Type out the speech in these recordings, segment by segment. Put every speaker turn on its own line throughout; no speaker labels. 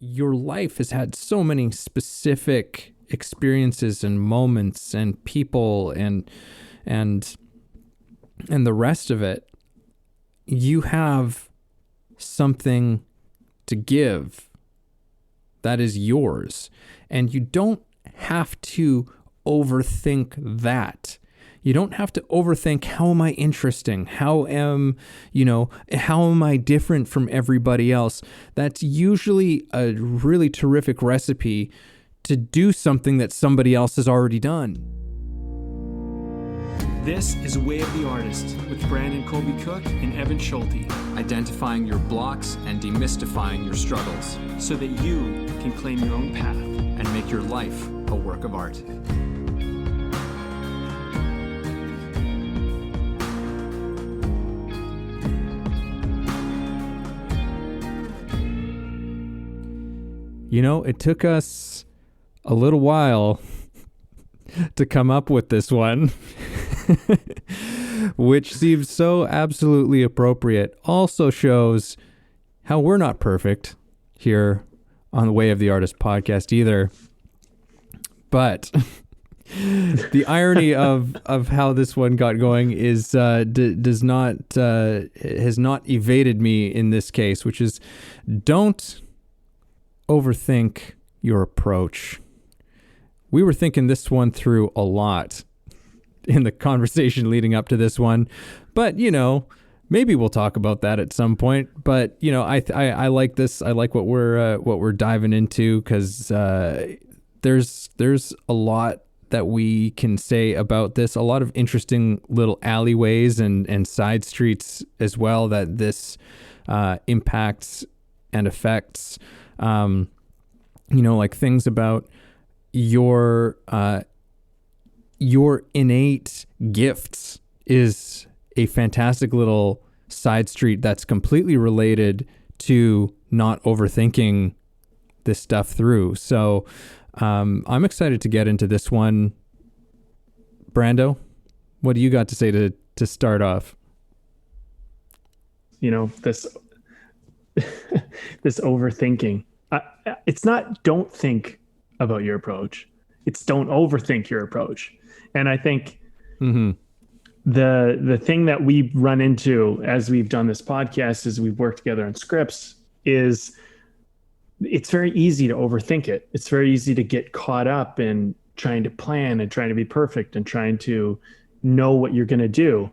your life has had so many specific experiences and moments and people and the rest of it. You have something to give that is yours, and you don't have to overthink that. You don't have to overthink, how am I interesting? How am I different from everybody else? That's usually a really terrific recipe to do something that somebody else has already done.
This is Way of the Artist with Brandon Colby Cook and Evan Schulte.
Identifying your blocks and demystifying your struggles
so that you can claim your own path
and make your life a work of art.
It took us a little while to come up with this one, which seems so absolutely appropriate. Also shows how we're not perfect here on the Way of the Artist podcast either. But the irony of how this one got going is has not evaded me in this case, which is don't overthink your approach. We were thinking this one through a lot in the conversation leading up to this one, but maybe we'll talk about that at some point. But I like this. I like what we're diving into, because there's a lot that we can say about this. A lot of interesting little alleyways and side streets as well that this impacts and affects. Like things about your innate gifts is a fantastic little side street that's completely related to not overthinking this stuff through. So I'm excited to get into this one. Brando, what do you got to say to start off?
This overthinking. It's not don't think about your approach. It's don't overthink your approach. And I think the thing that we run into as we've done this podcast, as we've worked together on scripts, is it's very easy to overthink it. It's very easy to get caught up in trying to plan and trying to be perfect and trying to know what you're going to do.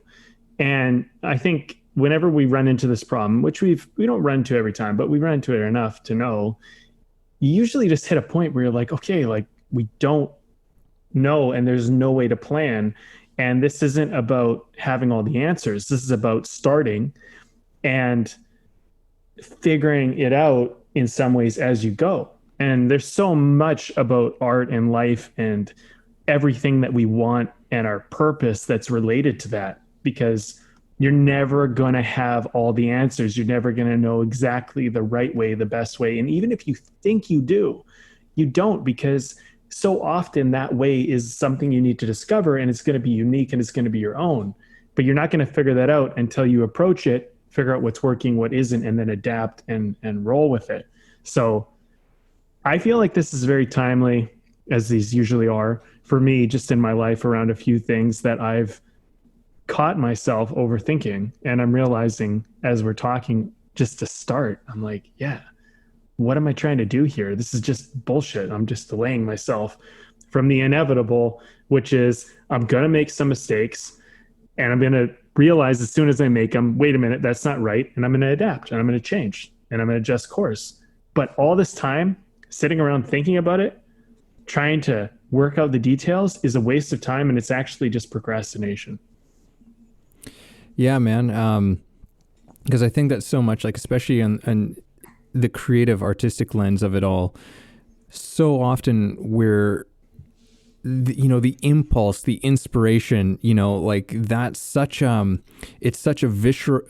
And I think whenever we run into this problem, which we don't run into every time, but we run into it enough to know, you usually just hit a point where you're like, okay, like we don't know and there's no way to plan. And this isn't about having all the answers. This is about starting and figuring it out in some ways as you go. And there's so much about art and life and everything that we want and our purpose that's related to that, because you're never going to have all the answers. You're never going to know exactly the right way, the best way. And even if you think you do, you don't, because so often that way is something you need to discover, and it's going to be unique and it's going to be your own. But you're not going to figure that out until you approach it, figure out what's working, what isn't, and then adapt and roll with it. So I feel like this is very timely, as these usually are, for me, just in my life, around a few things that I've caught myself overthinking. And I'm realizing as we're talking, just to start, I'm like, yeah, what am I trying to do here? This is just bullshit. I'm just delaying myself from the inevitable, which is I'm going to make some mistakes and I'm going to realize as soon as I make them, wait a minute, that's not right. And I'm going to adapt and I'm going to change and I'm going to adjust course. But all this time sitting around thinking about it, trying to work out the details, is a waste of time. And it's actually just procrastination.
Yeah, man. Because I think that's so much, like, especially on the creative, artistic lens of it all, so often we're, the impulse, the inspiration, like that's such, it's such a visceral,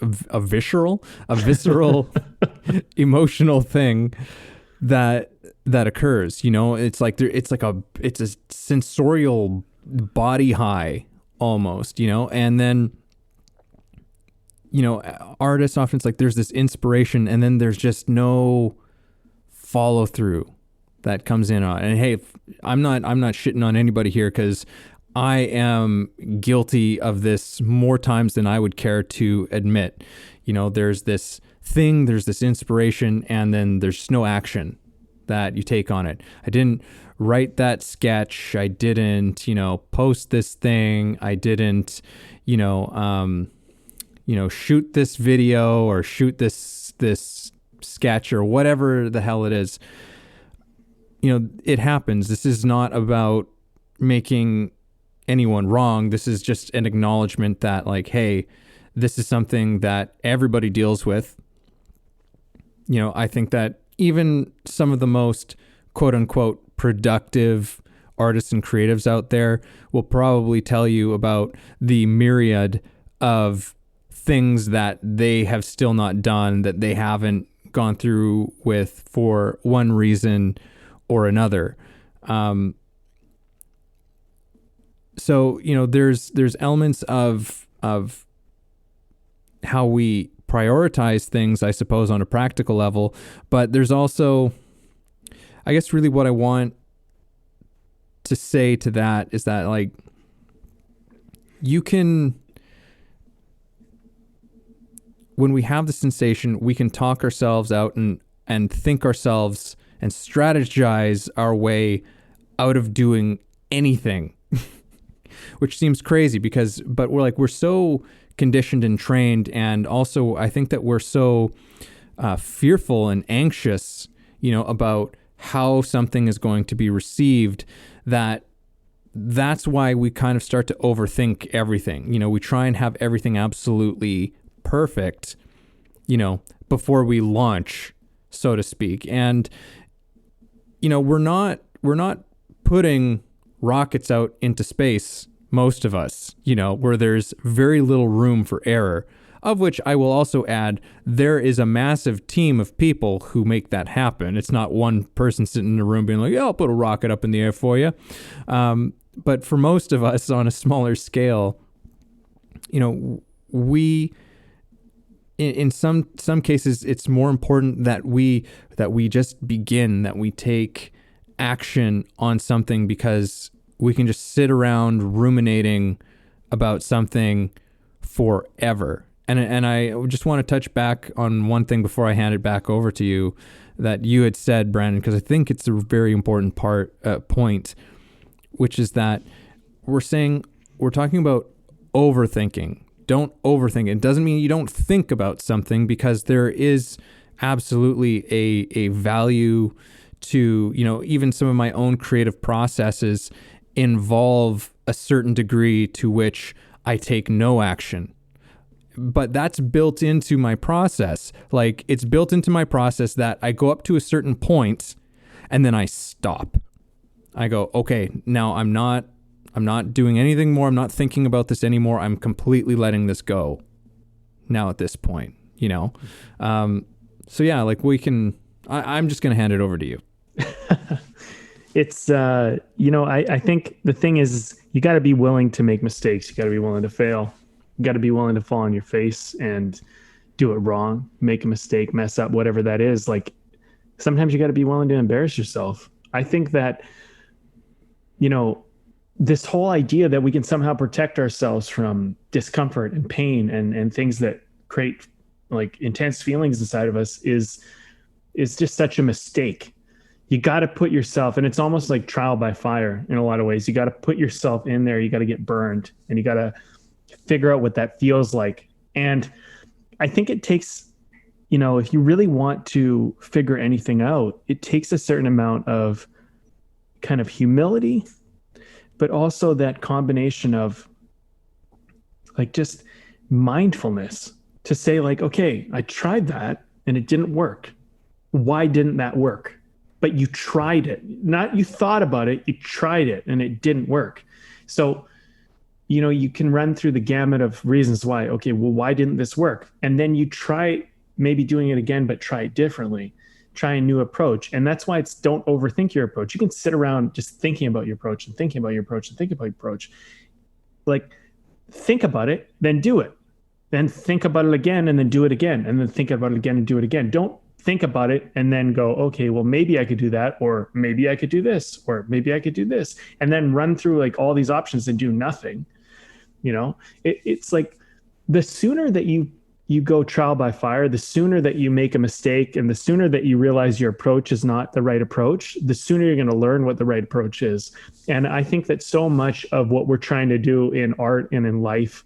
emotional thing that occurs, it's like it's a sensorial body high almost, and then, artists often, it's like there's this inspiration and then there's just no follow through that comes in on. And hey, I'm not shitting on anybody here, because I am guilty of this more times than I would care to admit. You know, there's this thing, there's this inspiration, and then there's no action that you take on it. I didn't write that sketch. I didn't, post this thing. I didn't, shoot this video or shoot this sketch or whatever the hell it is. It happens. This is not about making anyone wrong. This is just an acknowledgement that, like, hey, this is something that everybody deals with. I think that even some of the most quote unquote productive artists and creatives out there will probably tell you about the myriad of things that they have still not done, that they haven't gone through with for one reason or another. So, there's elements of how we prioritize things, I suppose, on a practical level, but there's also, I guess, really what I want to say to that is that, like, you can, when we have the sensation, we can talk ourselves out and think ourselves and strategize our way out of doing anything, which seems crazy but we're so conditioned and trained. And also I think that we're so fearful and anxious, about how something is going to be received, that's why we kind of start to overthink everything. We try and have everything absolutely perfect, before we launch, so to speak. And, we're not putting rockets out into space, most of us, where there's very little room for error, of which I will also add, there is a massive team of people who make that happen. It's not one person sitting in a room being like, yeah, I'll put a rocket up in the air for you. But for most of us on a smaller scale, we, in some cases, it's more important that we just begin, that we take action on something, because we can just sit around ruminating about something forever. And I just want to touch back on one thing before I hand it back over to you that you had said, Brandon, because I think it's a very important point, which is that we're talking about overthinking. Don't overthink. It doesn't mean you don't think about something, because there is absolutely a value to, even some of my own creative processes involve a certain degree to which I take no action. But that's built into my process. Like, it's built into my process that I go up to a certain point and then I stop. I go, okay, now I'm not doing anything more. I'm not thinking about this anymore. I'm completely letting this go now at this point, So yeah, like I'm just going to hand it over to you.
It's, I think the thing is you got to be willing to make mistakes. You got to be willing to fail. You got to be willing to fall on your face and do it wrong, make a mistake, mess up, whatever that is. Like, sometimes you got to be willing to embarrass yourself. I think that, this whole idea that we can somehow protect ourselves from discomfort and pain and things that create like intense feelings inside of us is just such a mistake. You got to put yourself, and it's almost like trial by fire in a lot of ways. You got to put yourself in there. You got to get burned, and you got to figure out what that feels like. And I think it takes, if you really want to figure anything out, it takes a certain amount of kind of humility, but also that combination of like just mindfulness to say like, okay, I tried that and it didn't work. Why didn't that work? But you tried it, not you thought about it, you tried it and it didn't work. So, you can run through the gamut of reasons why. Okay, well, why didn't this work? And then you try maybe doing it again, but try it differently, try a new approach. And that's why it's don't overthink your approach. You can sit around just thinking about your approach and thinking about your approach and thinking about your approach. Like, think about it, then do it. Then think about it again and then do it again. And then think about it again and do it again. Don't think about it and then go, okay, well, maybe I could do that, or maybe I could do this, or maybe I could do this, and then run through like all these options and do nothing. It's like the sooner that you go trial by fire, the sooner that you make a mistake and the sooner that you realize your approach is not the right approach, the sooner you're going to learn what the right approach is. And I think that so much of what we're trying to do in art and in life,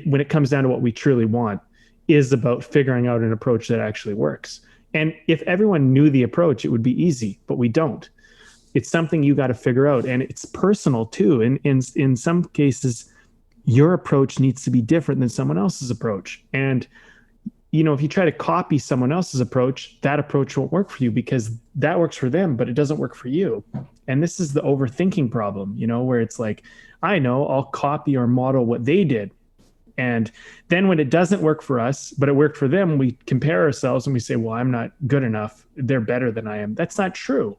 when it comes down to what we truly want, is about figuring out an approach that actually works. And if everyone knew the approach, it would be easy, but we don't. It's something you got to figure out, and it's personal too. And in some cases, your approach needs to be different than someone else's approach. And, if you try to copy someone else's approach, that approach won't work for you because that works for them, but it doesn't work for you. And this is the overthinking problem, where it's like, I know I'll copy or model what they did. And then when it doesn't work for us, but it worked for them, we compare ourselves and we say, well, I'm not good enough. They're better than I am. That's not true.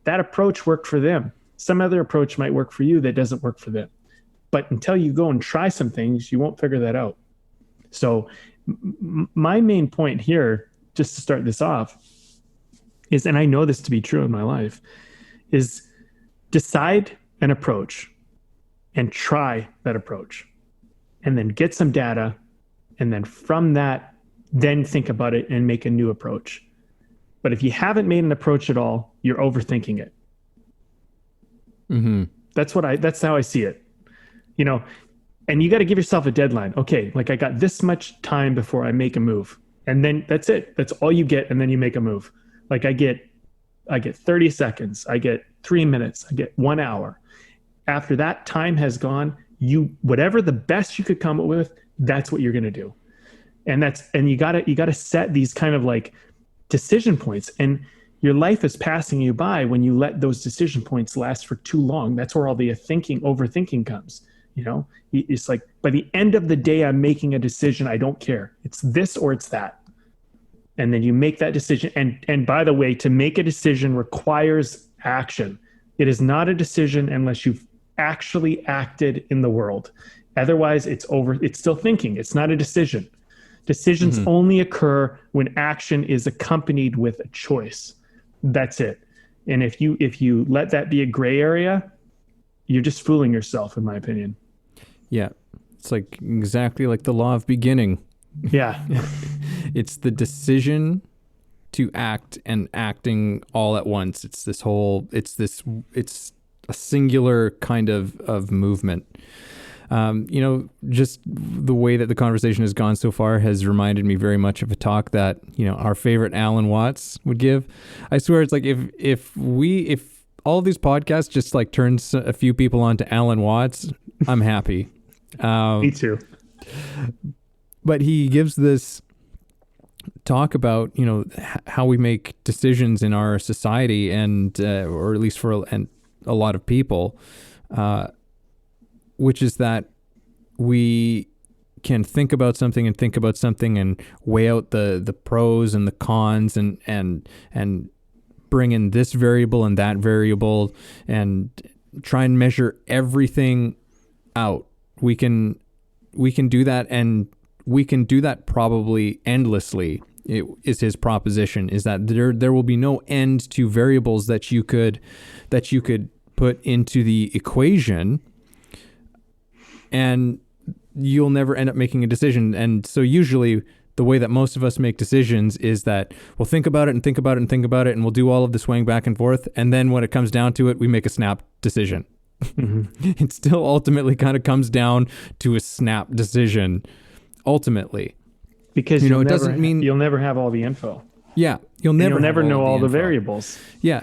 That approach worked for them. Some other approach might work for you that doesn't work for them. But until you go and try some things, you won't figure that out. So my main point here, just to start this off, is, and I know this to be true in my life, is decide an approach and try that approach. And then get some data. And then from that, then think about it and make a new approach. But if you haven't made an approach at all, you're overthinking it.
Mm-hmm.
That's how I see it. And you got to give yourself a deadline. Okay, like I got this much time before I make a move. And then that's it. That's all you get. And then you make a move. Like I get 30 seconds. I get 3 minutes. I get 1 hour. After that time has gone, whatever the best you could come up with, that's what you're going to do. And you got to set these kind of like decision points, and your life is passing you by when you let those decision points last for too long. That's where all the overthinking comes. It's like by the end of the day, I'm making a decision. I don't care. It's this or it's that. And then you make that decision. And by the way, to make a decision requires action. It is not a decision unless you've actually acted in the world. Otherwise, it's still thinking. It's not a decision. Decisions only occur when action is accompanied with a choice. That's it. And if you let that be a gray area, you're just fooling yourself, in my opinion.
Yeah. It's like exactly like the law of beginning.
Yeah.
It's the decision to act and acting all at once. It's a singular kind of movement. Just the way that the conversation has gone so far has reminded me very much of a talk that, our favorite Alan Watts would give. I swear it's like if all of these podcasts just like turns a few people on to Alan Watts, I'm happy.
Me too.
But he gives this talk about, how we make decisions in our society and, or at least for a lot of people, which is that we can think about something and weigh out the pros and the cons and bring in this variable and that variable and try and measure everything out. We can do that, and we can do that probably endlessly. It is his proposition, is that there will be no end to variables that you could put into the equation, and you'll never end up making a decision. And so usually the way that most of us make decisions is that we'll think about it and think about it and think about it, and we'll do all of the swaying back and forth. And then when it comes down to it, we make a snap decision. Mm-hmm. It still ultimately kind of comes down to a snap decision ultimately.
Because it doesn't mean you'll never have all the info.
Yeah. You'll never
know all the variables.
Yeah.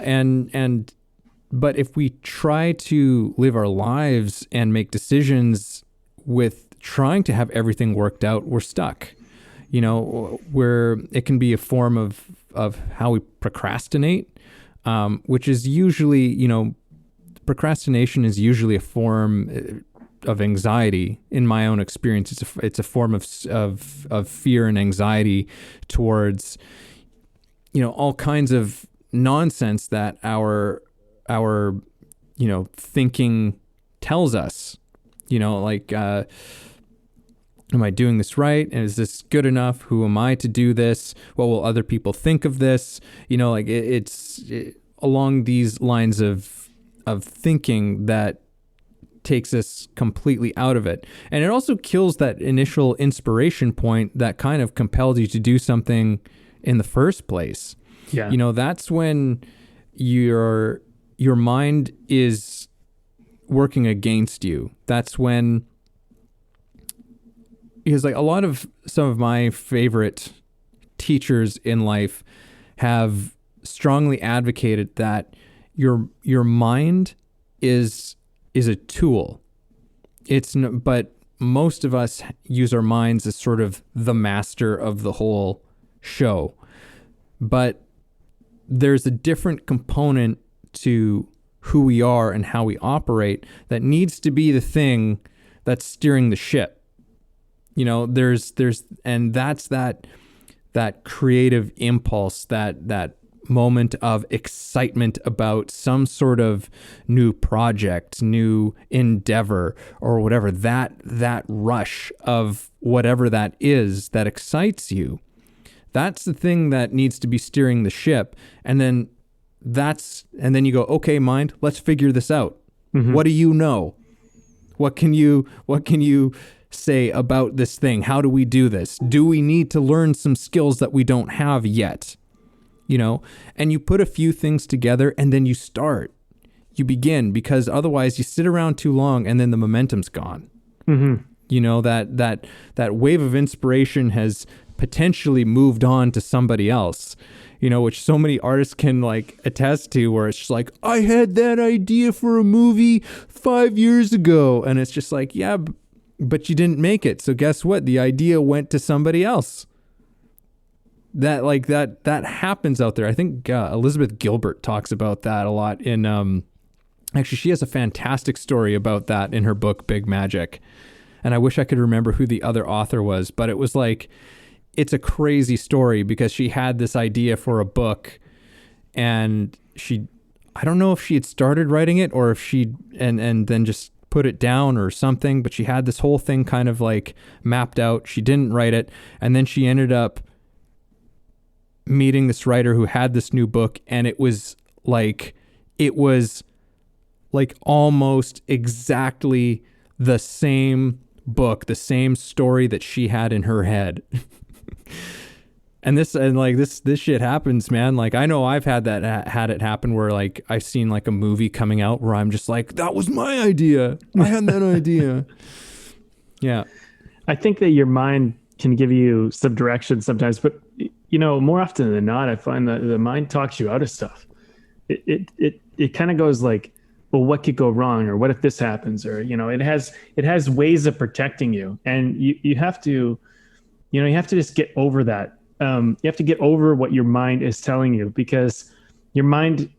But if we try to live our lives and make decisions with trying to have everything worked out, we're stuck. Where it can be a form of how we procrastinate, which is usually, procrastination is usually a form of anxiety. In my own experience, it's a form of fear and anxiety towards, all kinds of nonsense that our thinking tells us, Am I doing this right? And is this good enough? Who am I to do this? What will other people think of this? Like it's along these lines of thinking that takes us completely out of it. And it also kills that initial inspiration point that kind of compelled you to do something in the first place.
Yeah.
That's when your mind is working against you. That's when, because like some of my favorite teachers in life have strongly advocated that your mind is a tool. But most of us use our minds as sort of the master of the whole show. But there's a different component to who we are and how we operate that needs to be the thing that's steering the ship. And that's that creative impulse, that moment of excitement about some sort of new project, new endeavor, or whatever, that rush of whatever that is that excites you. That's the thing that needs to be steering the ship. And then you go, okay, mind, let's figure this out. Mm-hmm. What do you know? What can you say about this thing? How do we do this? Do we need to learn some skills that we don't have yet? And you put a few things together and then you begin, because otherwise you sit around too long and then the momentum's gone. Mm-hmm. That wave of inspiration has potentially moved on to somebody else, which so many artists can like attest to, where it's just like, I had that idea for a movie 5 years ago. And it's just like, yeah, but you didn't make it. So guess what? The idea went to somebody else. That happens out there. I think Elizabeth Gilbert talks about that a lot in actually she has a fantastic story about that in her book Big Magic, and I wish I could remember who the other author was, but it was like, it's a crazy story because she had this idea for a book, and I don't know if she had started writing it or if she and then just put it down or something, but she had this whole thing kind of like mapped out. She didn't write it, and then she ended up meeting this writer who had this new book, and it was like almost exactly the same book, the same story that she had in her head. And this shit happens, man. Like, I know I've had it happen where like I've seen like a movie coming out where I'm just like, that was my idea. I had that idea. Yeah.
I think that your mind can give you some direction sometimes, but more often than not, I find that the mind talks you out of stuff. It kind of goes like, well, what could go wrong? Or what if this happens? Or, it has ways of protecting you. And you have to just get over that. You have to get over what your mind is telling you, because your mind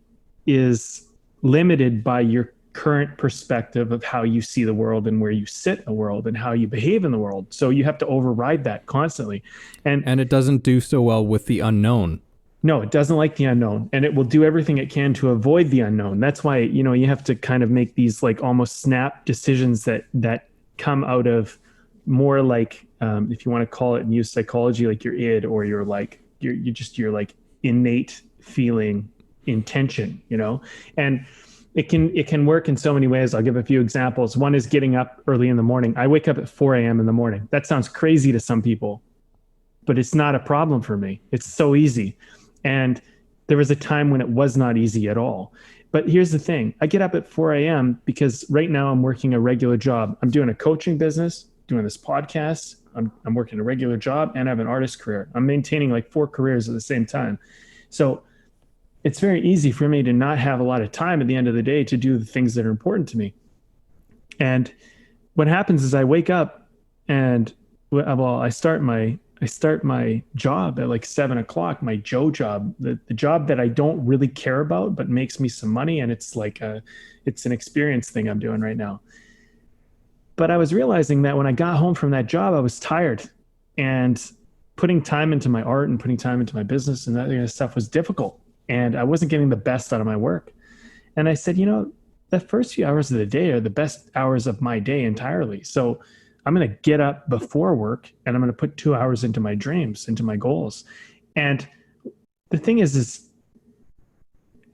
is limited by your current perspective of how you see the world and where you sit in the world and how you behave in the world. So you have to override that constantly. And
it doesn't do so well with the unknown.
No, it doesn't like the unknown, and it will do everything it can to avoid the unknown. That's why, you have to kind of make these like almost snap decisions that come out of more like, if you want to call it and use psychology, like your id, or your like, your like innate feeling intention, and it can work in so many ways. I'll give a few examples. One is getting up early in the morning. I wake up at 4 a.m. in the morning. That sounds crazy to some people, but it's not a problem for me. It's so easy. And there was a time when it was not easy at all. But here's the thing. I get up at 4 a.m. because right now I'm working a regular job. I'm doing a coaching business, doing this podcast. I'm working a regular job, and I have an artist career. I'm maintaining like 4 careers at the same time. So it's very easy for me to not have a lot of time at the end of the day to do the things that are important to me. And what happens is I wake up and I start my job at like 7 o'clock, my Joe job, the job that I don't really care about, but makes me some money. And it's like it's an experience thing I'm doing right now. But I was realizing that when I got home from that job, I was tired, and putting time into my art and putting time into my business and that kind of stuff was difficult. And I wasn't getting the best out of my work. And I said, the first few hours of the day are the best hours of my day entirely. So I'm going to get up before work and I'm going to put 2 hours into my dreams, into my goals. And the thing is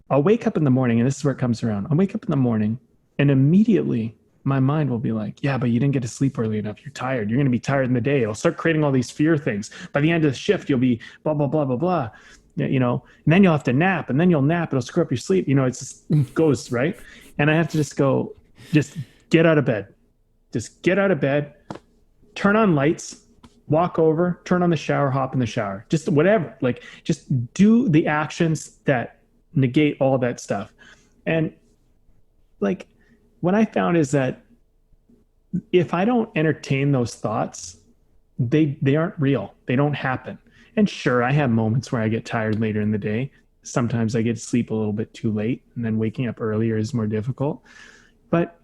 I'll wake up in the morning, and this is where it comes around. I'll wake up in the morning and immediately my mind will be like, yeah, but you didn't get to sleep early enough. You're tired. You're going to be tired in the day. It'll start creating all these fear things. By the end of the shift, you'll be blah, blah, blah, blah, blah. You know, and then you'll have to nap, and then you'll nap. It'll screw up your sleep. You know, it just goes, right? And I have to just get out of bed. Just get out of bed, turn on lights, walk over, turn on the shower, hop in the shower, just whatever. Like, just do the actions that negate all that stuff. And like, what I found is that if I don't entertain those thoughts, they aren't real. They don't happen. And sure, I have moments where I get tired later in the day. Sometimes I get to sleep a little bit too late, and then waking up earlier is more difficult. But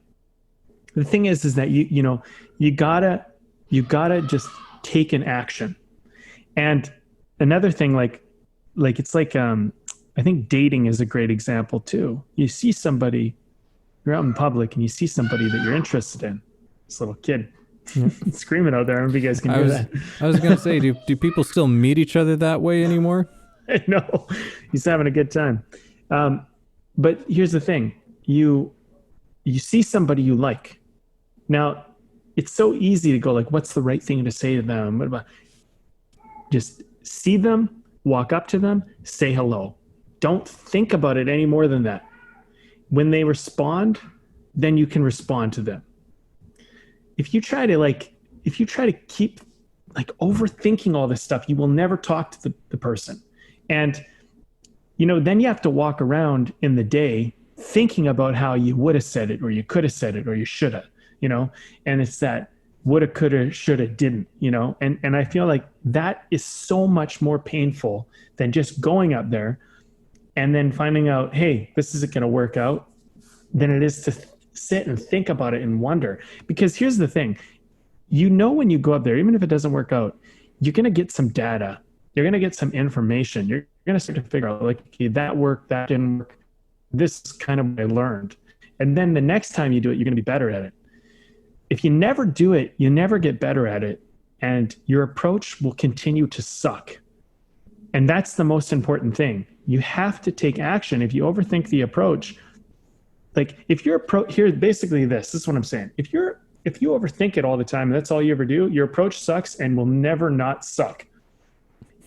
the thing is that you gotta just take an action. And another thing, like it's like I think dating is a great example too. You see somebody, you're out in public and you see somebody that you're interested in. This little kid screaming out there. I don't know if you guys can hear that.
I was going to say, do people still meet each other that way anymore?
No, he's having a good time. But here's the thing. You see somebody you like. Now, it's so easy to go like, what's the right thing to say to them? What about just see them, walk up to them, say hello. Don't think about it any more than that. When they respond, then you can respond to them. If you try to keep like overthinking all this stuff, you will never talk to the person. And, then you have to walk around in the day thinking about how you would have said it, or you could have said it, or you should have, and it's that woulda, coulda, shoulda, didn't, and I feel like that is so much more painful than just going up there and then finding out, hey, this isn't going to work out, than it is to sit and think about it and wonder. Because here's the thing, when you go up there, even if it doesn't work out, you're going to get some data. You're going to get some information. You're going to start to figure out, like, okay, that worked, that didn't work. This is kind of what I learned. And then the next time you do it, you're going to be better at it. If you never do it, you never get better at it. And your approach will continue to suck. And that's the most important thing. You have to take action. If you overthink the approach, like if your approach here, basically this is what I'm saying. If you overthink it all the time, and that's all you ever do, your approach sucks and will never not suck.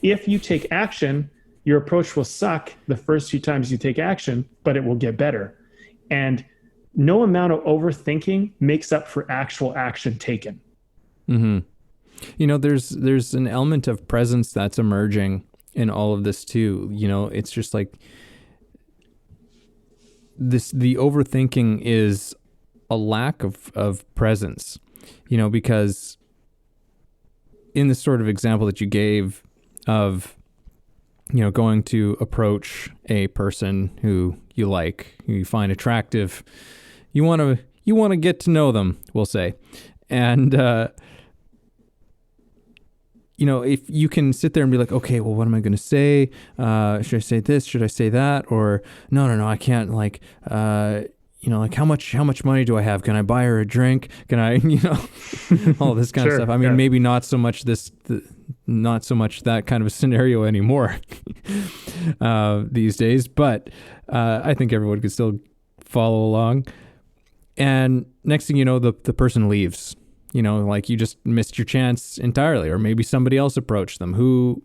If you take action, your approach will suck the first few times you take action, but it will get better. And no amount of overthinking makes up for actual action taken.
Mm-hmm. There's an element of presence that's emerging in all of this too. It's just like the overthinking is a lack of presence, because in the sort of example that you gave of, going to approach a person who you like, who you find attractive, you want to get to know them, we'll say. And, if you can sit there and be like, okay, well, what am I going to say? Should I say this? Should I say that? Or no, I can't, like, like how much money do I have? Can I buy her a drink? Can I, all this kind of stuff. I mean, maybe not so much that kind of a scenario anymore these days, but I think everyone could still follow along. And next thing you know, the person leaves. Like you just missed your chance entirely, or maybe somebody else approached them. Who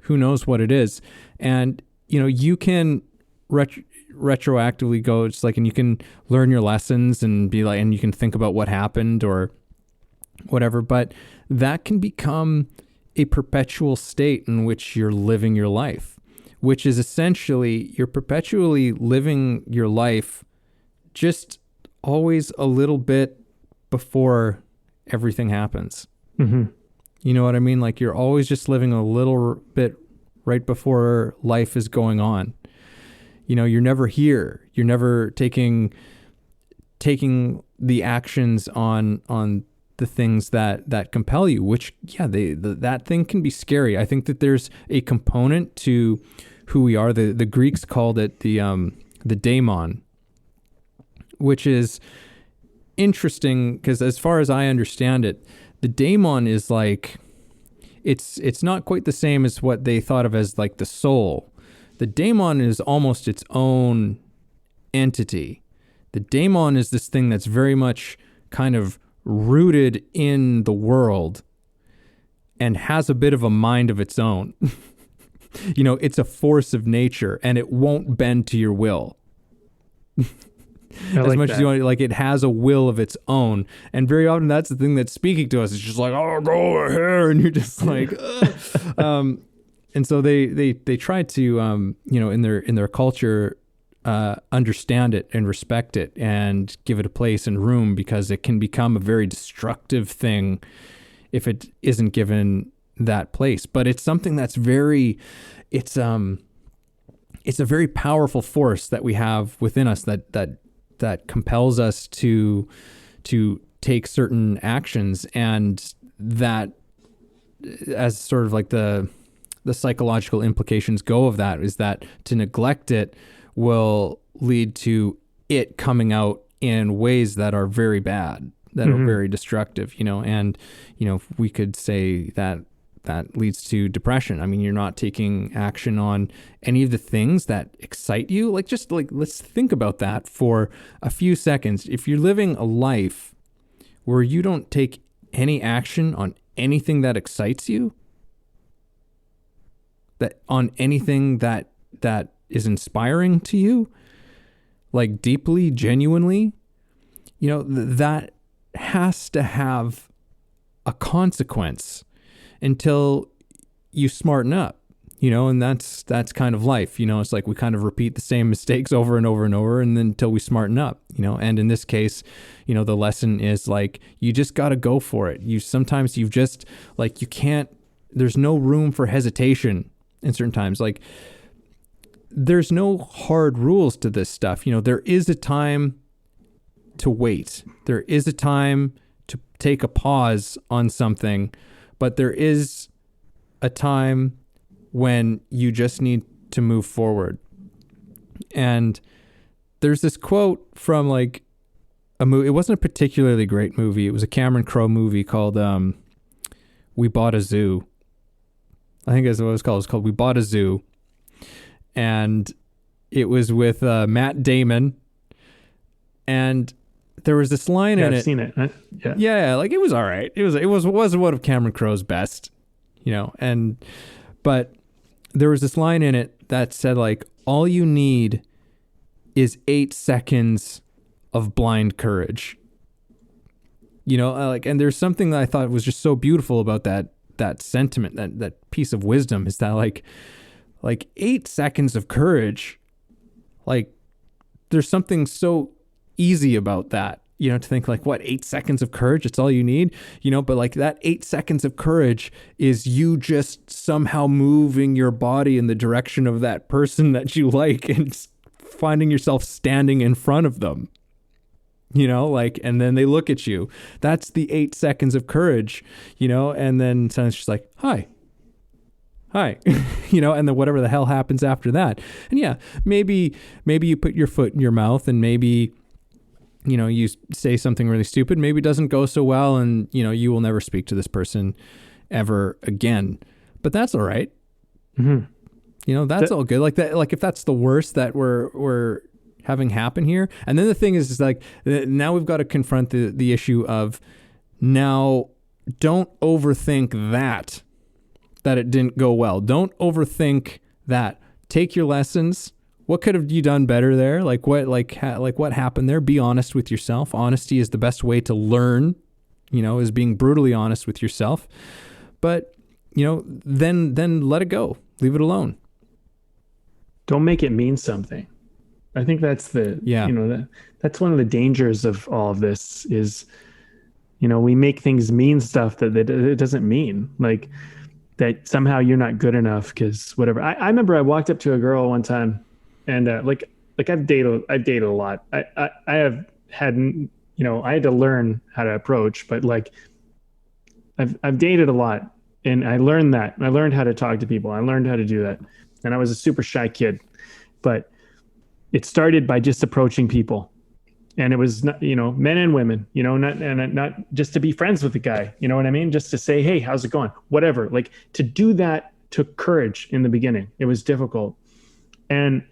knows what it is? And you can retroactively go, it's like, and you can learn your lessons and be like, and you can think about what happened or whatever. But that can become a perpetual state in which you're living your life, which is essentially you're perpetually living your life just always a little bit before everything happens.
Mm-hmm.
You know what I mean? Like you're always just living a little bit right before life is going on. You're never here. You're never taking the actions on the things that compel you, which, yeah, that thing can be scary. I think that there's a component to who we are. The Greeks called it the daemon, which is interesting because as far as I understand it, the daemon is like, it's not quite the same as what they thought of as like the soul. The daemon is almost its own entity. The daemon is this thing that's very much kind of rooted in the world and has a bit of a mind of its own. You know, it's a force of nature and it won't bend to your will. As much as you want, like, it has a will of its own, and very often that's the thing that's speaking to us. It's just like, oh, go over here, and you're just like, and so they try to, you know, in their culture, understand it and respect it and give it a place and room, because it can become a very destructive thing if it isn't given that place. But it's something that's it's a very powerful force that we have within us that compels us to take certain actions, and that, as sort of like the psychological implications go of that, is that to neglect it will lead to it coming out in ways that are very bad, that are very destructive, you know. And, you know, we could say that leads to depression. I mean, you're not taking action on any of the things that excite you. Like, just like, let's think about that for a few seconds. If you're living a life where you don't take any action on anything that excites you, that on anything that is inspiring to you, like deeply, genuinely, you know, that has to have a consequence until you smarten up, you know. And that's kind of life, you know. It's like we kind of repeat the same mistakes over and over and over, and then until we smarten up, you know. And in this case, you know, the lesson is like, you just got to go for it. Sometimes you've just, like, you can't, there's no room for hesitation in certain times. Like, there's no hard rules to this stuff. You know, there is a time to wait. There is a time to take a pause on something, but there is a time when you just need to move forward. And there's this quote from like a movie. It wasn't a particularly great movie. It was a Cameron Crowe movie called We Bought a Zoo. I think that's what it was called. It was called We Bought a Zoo. And it was with Matt Damon. And there was this line in it.
I've seen it.
Yeah, like, it was all right. It was one of Cameron Crowe's best, you know. But there was this line in it that said, like, all you need is 8 seconds of blind courage. You know, like, and there's something that I thought was just so beautiful about that sentiment, that piece of wisdom, is that like 8 seconds of courage, like, there's something so easy about that, you know, to think like, what, 8 seconds of courage, it's all you need, you know. But like, that 8 seconds of courage is you just somehow moving your body in the direction of that person that you like, and finding yourself standing in front of them, you know, like, and then they look at you. That's the 8 seconds of courage, you know. And then someone's just like, hi, you know, and then whatever the hell happens after that. And yeah, maybe you put your foot in your mouth, and maybe, you know, you say something really stupid. Maybe it doesn't go so well, and, you know, you will never speak to this person ever again. But that's all right. You know, that's all good. Like that. Like, if that's the worst that we're having happen here. And then the thing is like, now we've got to confront the issue of, now, don't overthink that it didn't go well. Don't overthink that. Take your lessons. What could have you done better there? Like, what happened there? Be honest with yourself. Honesty is the best way to learn, you know, is being brutally honest with yourself. But, you know, then let it go. Leave it alone.
Don't make it mean something. I think that's you know, that's one of the dangers of all of this is, you know, we make things mean stuff that it doesn't mean. Like, that somehow you're not good enough because whatever. I remember I walked up to a girl one time, and like I've dated a lot. I have had, you know, I had to learn how to approach, but like I've dated a lot, and I learned that. I learned how to talk to people. I learned how to do that. And I was a super shy kid, but it started by just approaching people. And it was not, men and women, not just to be friends with the guy, you know what I mean? Just to say, hey, how's it going? Whatever. Like, to do that took courage in the beginning. It was difficult. And,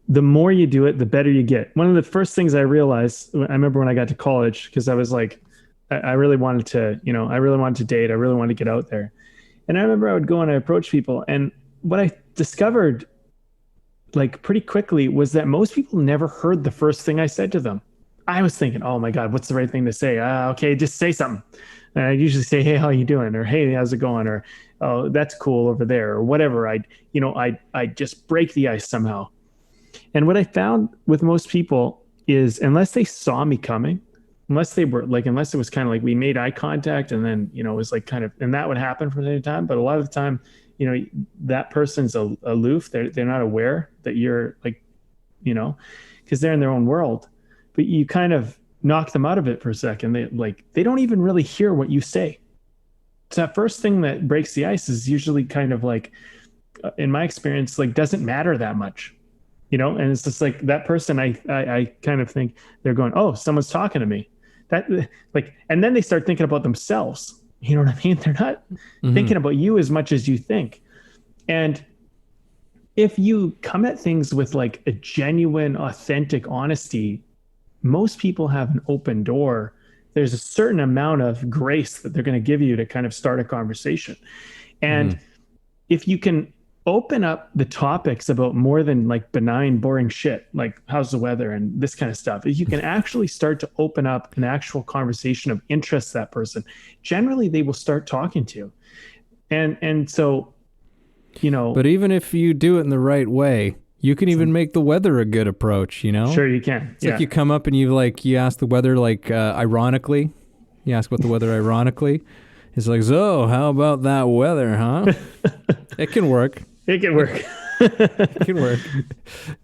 the more you do it, the better you get. One of the first things I realized, I remember when I got to college, because I was like, I really wanted to, I really wanted to date. I really wanted to get out there. And I remember I would go and I approach people. And what I discovered like pretty quickly was that most people never heard the first thing I said to them. I was thinking, oh my God, what's the right thing to say? Okay, just say something. And I usually say, hey, how you doing? Or, hey, how's it going? Or, oh, that's cool over there, or whatever. I'd just break the ice somehow. And what I found with most people is, unless they saw me coming, unless it was kind of like we made eye contact, and then, it was like kind of, and that would happen from time to time. But a lot of the time, that person's aloof. They're not aware that you're like, because they're in their own world. But you kind of knock them out of it for a second. They don't even really hear what you say. So that first thing that breaks the ice is usually kind of like, in my experience, like, doesn't matter that much, and it's just like that person, I kind of think they're going, oh, someone's talking to me. That, like, and then they start thinking about themselves. You know what I mean? They're not thinking about you as much as you think. And if you come at things with like a genuine, authentic honesty, most people have an open door. There's a certain amount of grace that they're going to give you to kind of start a conversation. And if you can open up the topics about more than like benign, boring shit, like how's the weather and this kind of stuff, if you can actually start to open up an actual conversation of interest to that person, generally they will start talking to you. And so,
But even if you do it in the right way, you can even make the weather a good approach,
Sure, you can.
It's like you come up and you ask the weather, like, ironically. You ask about the weather ironically. It's like, so how about that weather, huh? It can work.
It can work.
It can work.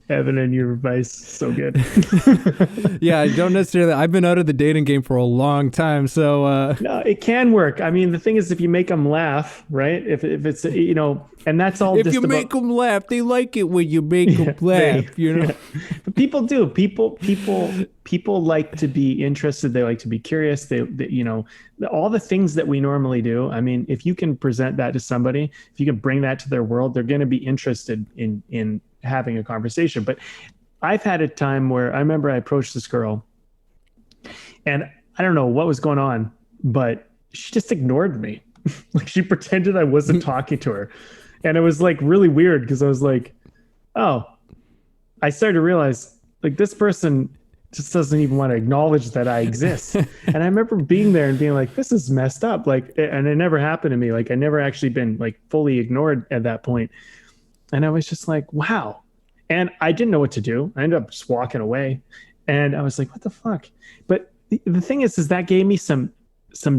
Evan and your advice, so good.
Yeah, I don't necessarily. I've been out of the dating game for a long time, so.
No, it can work. I mean, the thing is, if you make them laugh, right? If it's, and that's all.
If
just
you make them laugh, they like it when you make them laugh.
But people do. People like to be interested. They like to be curious. They all the things that we normally do. I mean, if you can present that to somebody, if you can bring that to their world, they're going to be interested in having a conversation. But I've had a time where I remember I approached this girl, and I don't know what was going on, but she just ignored me. Like, she pretended I wasn't talking to her. And it was like really weird, because I was like, oh, I started to realize, like, this person just doesn't even want to acknowledge that I exist. And I remember being there and being like, this is messed up. Like, and it never happened to me. Like, I never actually been like fully ignored at that point. And I was just like, wow. And I didn't know what to do. I ended up just walking away, and I was like, what the fuck? But the thing is that gave me some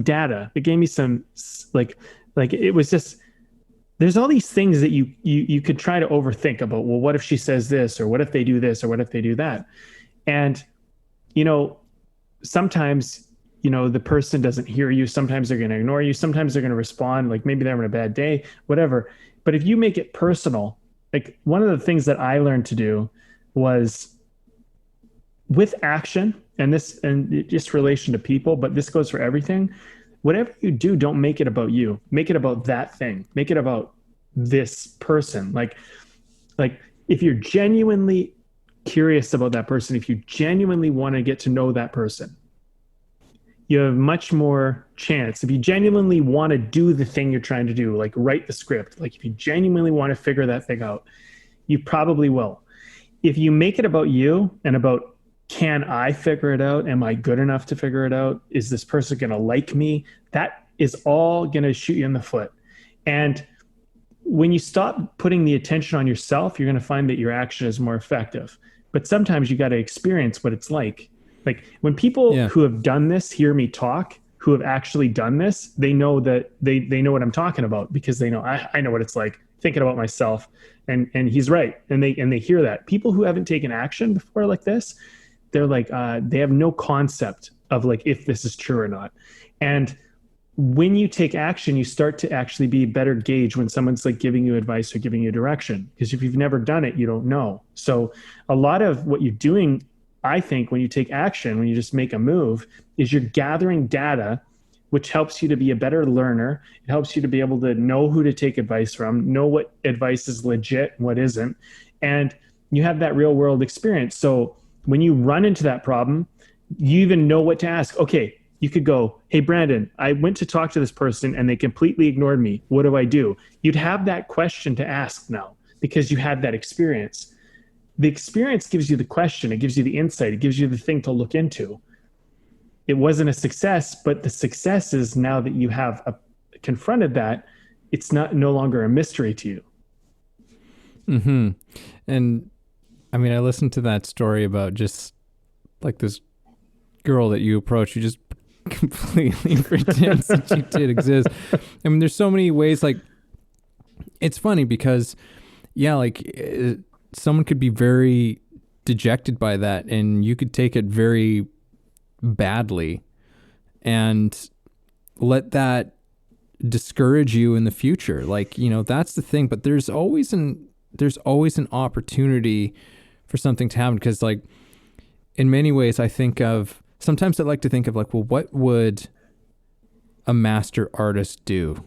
data. It gave me some, like it was just, there's all these things that you could try to overthink about. Well, what if she says this, or what if they do this, or what if they do that? And, sometimes, the person doesn't hear you. Sometimes they're going to ignore you. Sometimes they're going to respond, like maybe they're having a bad day, whatever. But if you make it personal, like, one of the things that I learned to do was with action, and just relation to people, but this goes for everything. Whatever you do, don't make it about you. Make it about that thing. Make it about this person. Like if you're genuinely curious about that person, if you genuinely want to get to know that person, you have much more chance. If you genuinely want to do the thing you're trying to do, like write the script, like if you genuinely want to figure that thing out, you probably will. If you make it about you and about, can I figure it out? Am I good enough to figure it out? Is this person going to like me? That is all going to shoot you in the foot. And when you stop putting the attention on yourself, you're going to find that your action is more effective. But sometimes you got to experience what it's like. Like, when people who have done this hear me talk, who have actually done this, they know that they know what I'm talking about, because they know I know what it's like thinking about myself, and he's right. And they hear that. People who haven't taken action before like this, they're like, they have no concept of like if this is true or not. And when you take action, you start to actually be a better gauge when someone's like giving you advice or giving you direction, because if you've never done it, you don't know. So a lot of what you're doing I think when you take action, when you just make a move, is you're gathering data, which helps you to be a better learner. It helps you to be able to know who to take advice from, know what advice is legit and what isn't. And you have that real world experience. So when you run into that problem, you even know what to ask. Okay, you could go, hey, Brandon, I went to talk to this person and they completely ignored me. What do I do? You'd have that question to ask now because you had that experience. The experience gives you the question. It gives you the insight. It gives you the thing to look into. It wasn't a success, but the success is now that you have confronted that, it's no longer a mystery to you.
Mm-hmm. And I mean, I listened to that story about just like this girl that you approach, you just completely pretends that she did exist. I mean, there's so many ways, like, it's funny because, yeah, like someone could be very dejected by that and you could take it very badly and let that discourage you in the future. Like, you know, that's the thing, but there's always an opportunity for something to happen. Because like in many ways sometimes I like to think of like, well, what would a master artist do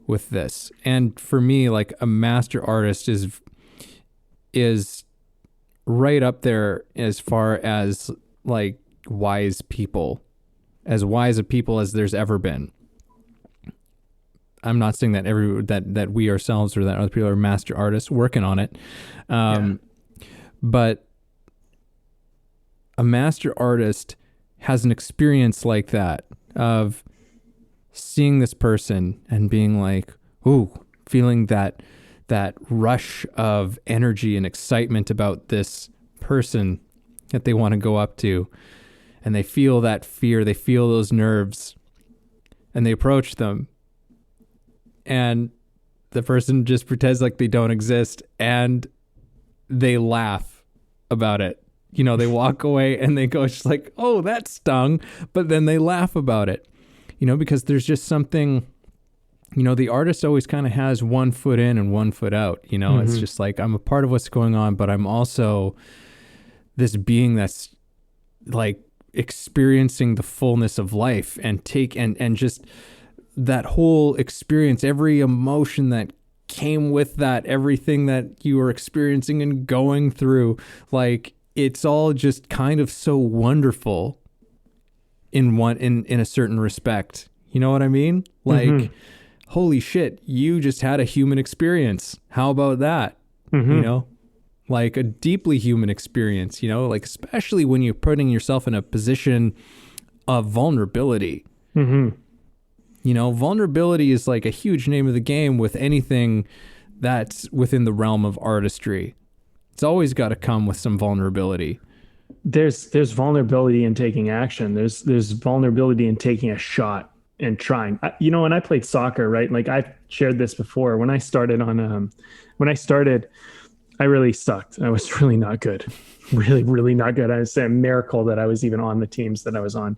with this? And for me, like a master artist is right up there as far as like wise people, as wise a people as there's ever been. I'm not saying that that we ourselves or that other people are master artists working on it. But a master artist has an experience like that of seeing this person and being like, ooh, feeling that rush of energy and excitement about this person that they want to go up to. And they feel that fear, they feel those nerves, and they approach them. And the person just pretends like they don't exist and they laugh about it. You know, they walk away and they go just like, oh, that stung. But then they laugh about it, you know, because there's just something, you know, the artist always kind of has one foot in and one foot out. You know, It's just like, I'm a part of what's going on, but I'm also this being that's like experiencing the fullness of life and just that whole experience, every emotion that came with that, everything that you were experiencing and going through, like it's all just kind of so wonderful in a certain respect. You know what I mean? Like, holy shit, you just had a human experience. How about that? You know, like a deeply human experience, you know, like especially when you're putting yourself in a position of vulnerability. You know, vulnerability is like a huge name of the game with anything that's within the realm of artistry. It's always got to come with some vulnerability.
There's vulnerability in taking action. There's vulnerability in taking a shot and trying. You know, when I played soccer, right? Like I've shared this before. When I started, I really sucked. I was really not good. Really, really not good. I would say a miracle that I was even on the teams that I was on.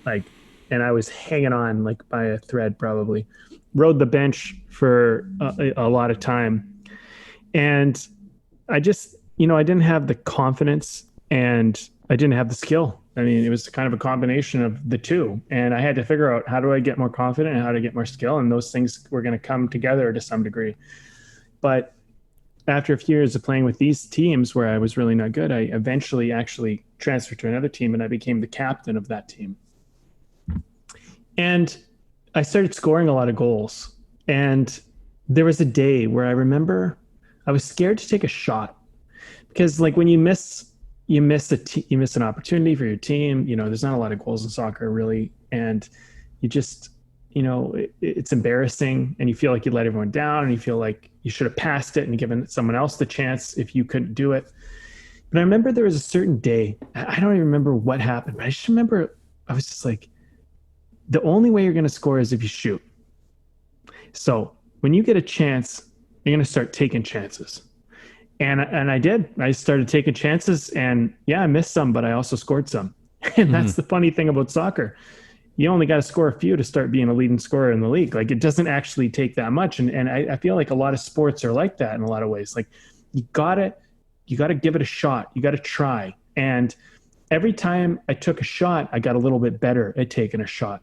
Like, and I was hanging on like by a thread, probably. Rode the bench for a lot of time. And I just, you know, I didn't have the confidence and I didn't have the skill. I mean, it was kind of a combination of the two. And I had to figure out how do I get more confident and how to get more skill. And those things were going to come together to some degree. But after a few years of playing with these teams where I was really not good, I eventually actually transferred to another team and I became the captain of that team. And I started scoring a lot of goals. And there was a day where I remember I was scared to take a shot because like when you miss an opportunity for your team, you know, there's not a lot of goals in soccer really. And you just, you know, it's embarrassing and you feel like you let everyone down and you feel like you should have passed it and given someone else the chance if you couldn't do it. But I remember there was a certain day, I don't even remember what happened, but I just remember I was just like, the only way you're going to score is if you shoot. So when you get a chance, you're going to start taking chances. And I did. I started taking chances and yeah, I missed some, but I also scored some. And that's the funny thing about soccer. You only got to score a few to start being a leading scorer in the league. Like it doesn't actually take that much. And I feel like a lot of sports are like that in a lot of ways. Like you gotta give it a shot. You got to try. And every time I took a shot, I got a little bit better at taking a shot.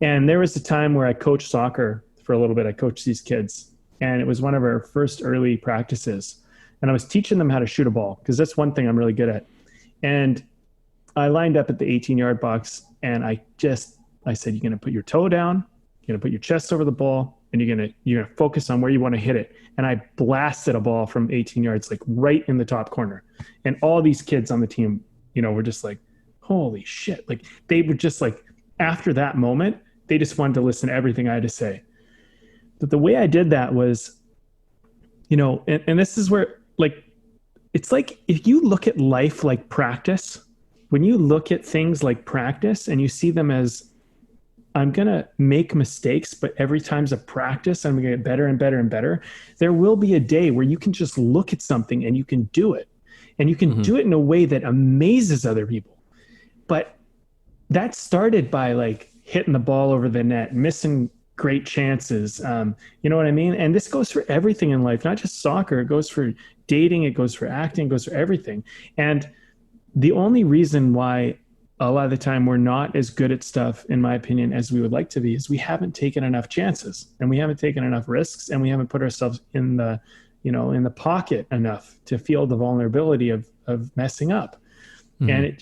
And there was a time where I coached soccer for a little bit. I coached these kids, and it was one of our first early practices. And I was teaching them how to shoot a ball, because that's one thing I'm really good at. And I lined up at the 18-yard box, and I said, you're going to put your toe down, you're going to put your chest over the ball, and you're going to focus on where you want to hit it. And I blasted a ball from 18 yards, like right in the top corner. And all these kids on the team, were just like, holy shit. Like, they were just like, after that moment, they just wanted to listen to everything I had to say. But the way I did that was, and this is where, like, it's like, if you look at life like practice, when you look at things like practice and you see them as, I'm going to make mistakes, but every time's a practice, I'm going to get better and better and better. There will be a day where you can just look at something and you can do it. And you can do it in a way that amazes other people. But that started by like hitting the ball over the net, missing great chances. You know what I mean? And this goes for everything in life, not just soccer. It goes for dating. It goes for acting. It goes for everything. And the only reason why a lot of the time we're not as good at stuff, in my opinion, as we would like to be, is we haven't taken enough chances, and we haven't taken enough risks, and we haven't put ourselves in the pocket enough to feel the vulnerability of messing up. And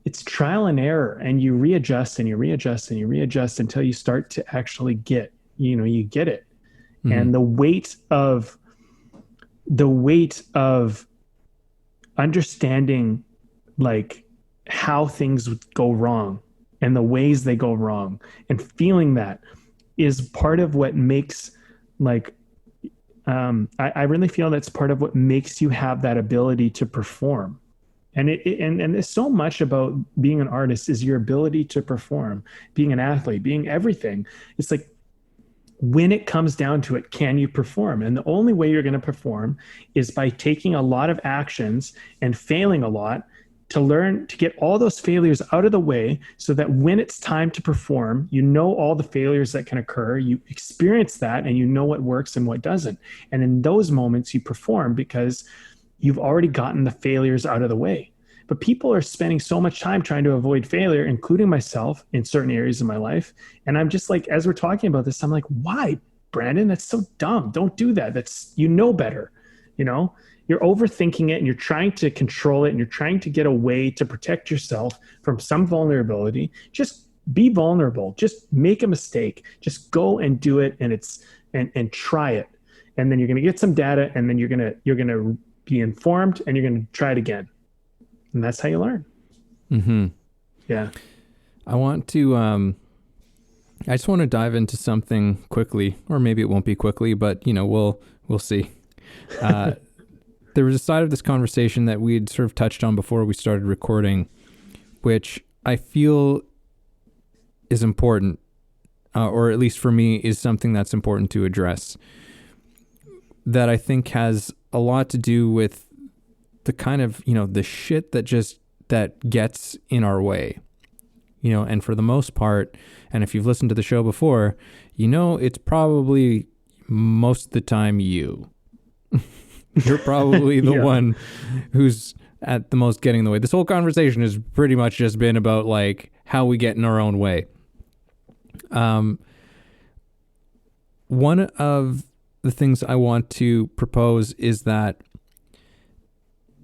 it's trial and error, and you readjust and you readjust and you readjust until you start to actually get it. And the weight of understanding, like, how things go wrong and the ways they go wrong, and feeling that is part of what makes, like, I really feel that's part of what makes you have that ability to perform. And there's so much about being an artist is your ability to perform, being an athlete, being everything. It's like, when it comes down to it, can you perform? And the only way you're going to perform is by taking a lot of actions and failing a lot, to learn to get all those failures out of the way, so that when it's time to perform, all the failures that can occur, you experience that, and you know what works and what doesn't. And in those moments you perform, because you've already gotten the failures out of the way. But people are spending so much time trying to avoid failure, including myself in certain areas of my life. And I'm just like, as we're talking about this, I'm like, why, Brandon? That's so dumb. Don't do that. That's, better, You're overthinking it, and you're trying to control it, and you're trying to get a way to protect yourself from some vulnerability. Just be vulnerable. Just make a mistake. Just go and do it, and try it. And then you're going to get some data, and then you're going to be informed, and you're going to try it again. And that's how you learn. Mm-hmm. Yeah.
I just want to dive into something quickly, or maybe it won't be quickly, but we'll see. There was a side of this conversation that we'd sort of touched on before we started recording, which I feel is important, or at least for me is something that's important to address, that I think has a lot to do with the kind of, the shit that gets in our way, and for the most part, and if you've listened to the show before, it's probably most of the time you're probably the one who's at the most getting in the way. This whole conversation has pretty much just been about, like, how we get in our own way. One of the things I want to propose is that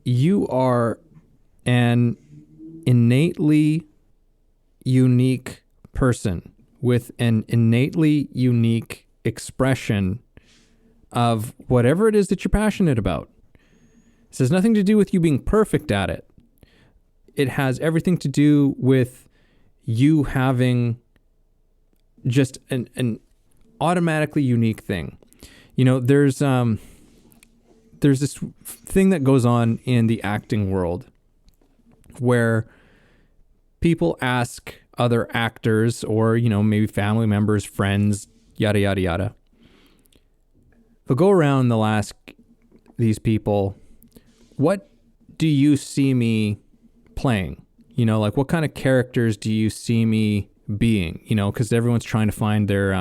you are an innately unique person with an innately unique expression of whatever it is that you're passionate about. This has nothing to do with you being perfect at it. It has everything to do with you having just an automatically unique thing. There's this thing that goes on in the acting world where people ask other actors, or, maybe family members, friends, yada, yada, yada. They'll go around and they'll ask these people, what do you see me playing? Like, what kind of characters do you see me being? Because everyone's trying to find their,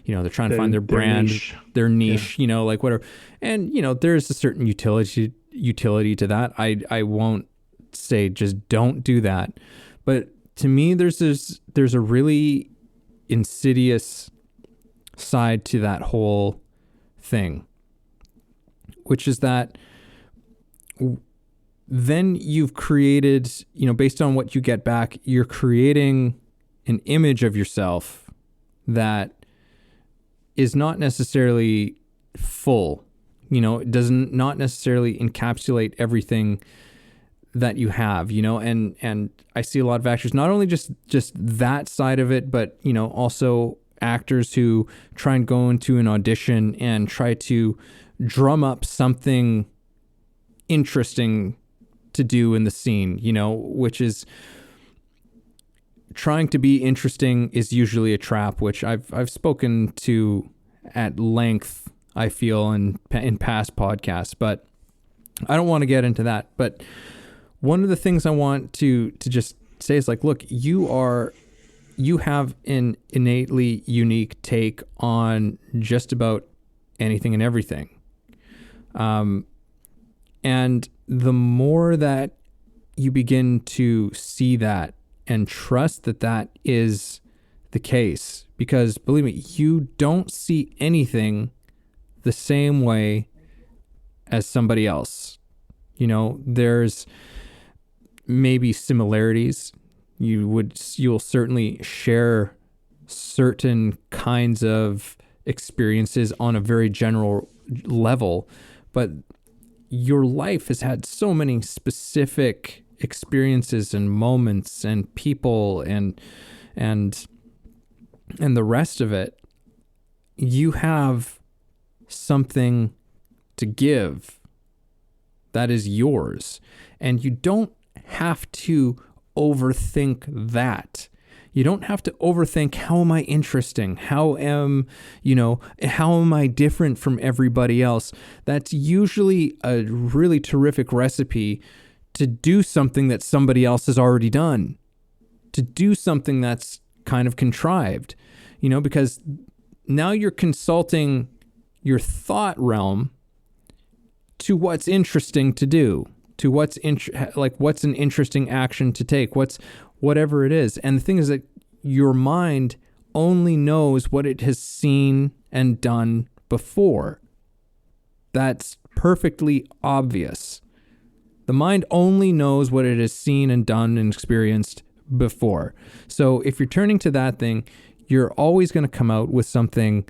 they're trying to find their brand, their niche, like whatever. And, there's a certain utility utility to that. I won't say just don't do that. But to me, there's a really insidious side to that whole thing, which is that then you've created, based on what you get back, you're creating an image of yourself that is not necessarily full. It doesn't not necessarily encapsulate everything that you have, and I see a lot of actors, not only just that side of it, but, also actors who try and go into an audition and try to drum up something interesting to do in the scene, which is trying to be interesting is usually a trap, which I've spoken to at length, I feel, in past podcasts, but I don't want to get into that. But one of the things I want to just say is like, look, you have an innately unique take on just about anything and everything. And the more that you begin to see that and trust that that is the case, because believe me, you don't see anything the same way as somebody else. There's maybe similarities. You'll certainly share certain kinds of experiences on a very general level, but your life has had so many specific experiences and moments and people and the rest of it. You have something to give that is yours, and you don't have to overthink that. You don't have to overthink, how am I interesting? How am I different from everybody else? That's usually a really terrific recipe to do something that somebody else has already done, to do something that's kind of contrived, because now you're consulting your thought realm to what's interesting to do, to what's an interesting action to take, whatever it is. And the thing is that your mind only knows what it has seen and done before. That's perfectly obvious. The mind only knows what it has seen and done and experienced before. So if you're turning to that thing, you're always going to come out with something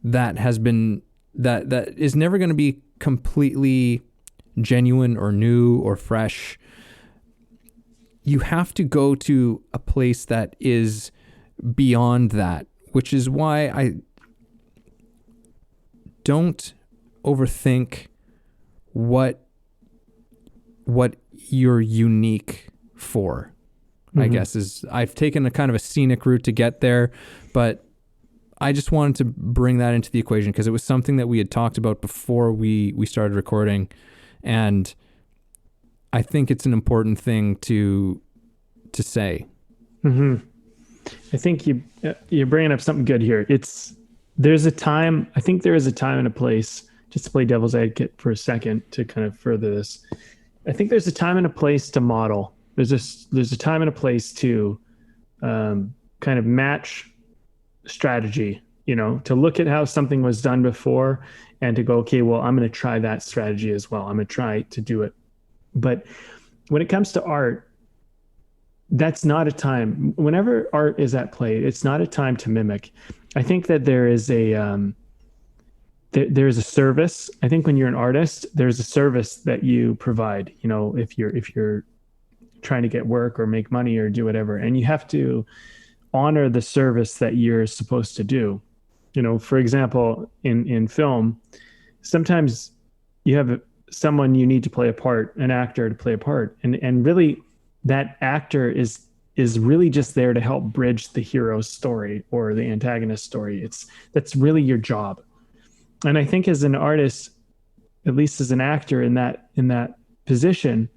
that has been, that is never going to be completely genuine or new or fresh. You have to go to a place that is beyond that, which is why I don't overthink what you're unique for. I guess is, I've taken a kind of a scenic route to get there, but I just wanted to bring that into the equation because it was something that we had talked about before we started recording, and I think it's an important thing to say.
Mm-hmm. I think you're bringing up something good here. There's a time and a place, just to play devil's advocate for a second to kind of further this. I think there's a time and a place to model. There's a time and a place to kind of match strategy, to look at how something was done before and to go, okay, well, I'm going to try that strategy as well. I'm going to try to do it. But when it comes to art, that's not a time. Whenever art is at play, it's not a time to mimic. I think that there is there's a service. I think when you're an artist, there's a service that you provide, if you're trying to get work or make money or do whatever, and you have to honor the service that you're supposed to do. For example, in film, sometimes you have someone you need to play a part, an actor to play a part. And really that actor is really just there to help bridge the hero's story or the antagonist story. That's really your job. And I think as an artist, at least as an actor in that position,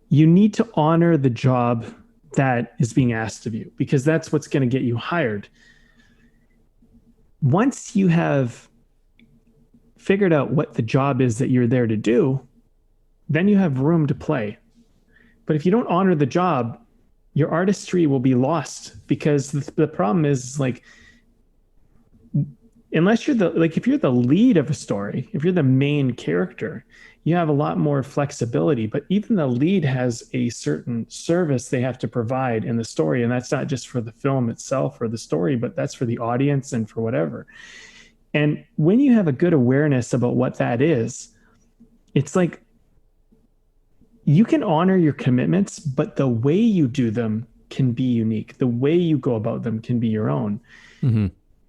you need to honor the job that is being asked of you, because that's what's going to get you hired. Once you have figured out what the job is that you're there to do, then you have room to play. But if you don't honor the job, your artistry will be lost, because the problem is, like, unless you're if you're the lead of a story, if you're the main character, you have a lot more flexibility. But even the lead has a certain service they have to provide in the story. And that's not just for the film itself or the story, but that's for the audience and for whatever. And when you have a good awareness about what that is, it's like you can honor your commitments, but the way you do them can be unique. The way you go about them can be your own. Mm-hmm.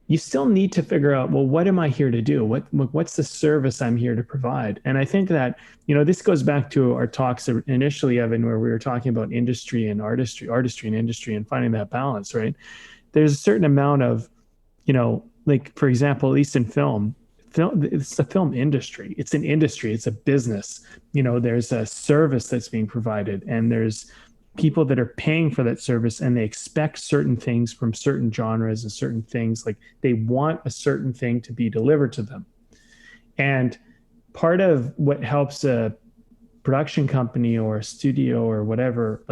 You still need to figure out, well, what am I here to do? What's the service I'm here to provide? And I think that, this goes back to our talks initially, Evan, where we were talking about industry and artistry and industry, and finding that balance, right? There's a certain amount of, like, for example, at least in film, it's the film industry. It's an industry. It's a business. There's a service that's being provided, and there's people that are paying for that service, and they expect certain things from certain genres and certain things. Like, they want a certain thing to be delivered to them. And part of what helps a production company or a studio or whatever,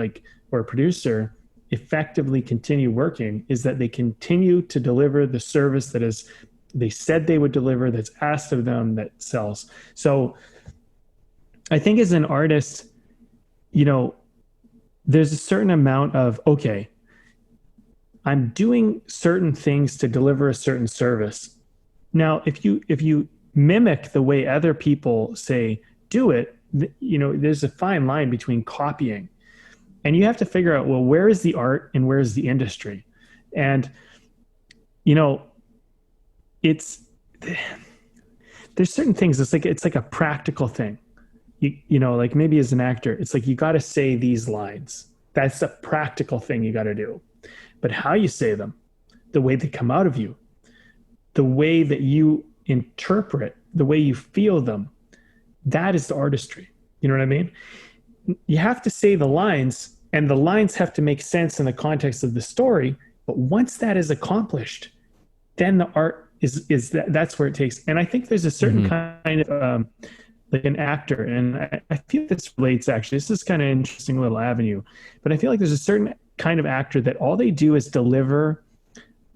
or a producer, effectively continue working is that they continue to deliver the service that is they said they would deliver, that's asked of them, that sells. So I think as an artist, there's a certain amount of, okay, I'm doing certain things to deliver a certain service. Now, if you mimic the way other people say do it, there's a fine line between copying, and you have to figure out, well, where is the art and where is the industry? And there's certain things. It's like a practical thing. Like maybe as an actor, it's like, you got to say these lines. That's a practical thing you got to do. But how you say them, the way they come out of you, the way that you interpret, the way you feel them, that is the artistry. You know what I mean? You have to say the lines, and the lines have to make sense in the context of the story. But once that is accomplished, then the art that's where it takes. And I think there's a certain kind of like an actor, and I feel this relates, actually. This is kind of an interesting little avenue, but I feel like there's a certain kind of actor that all they do is deliver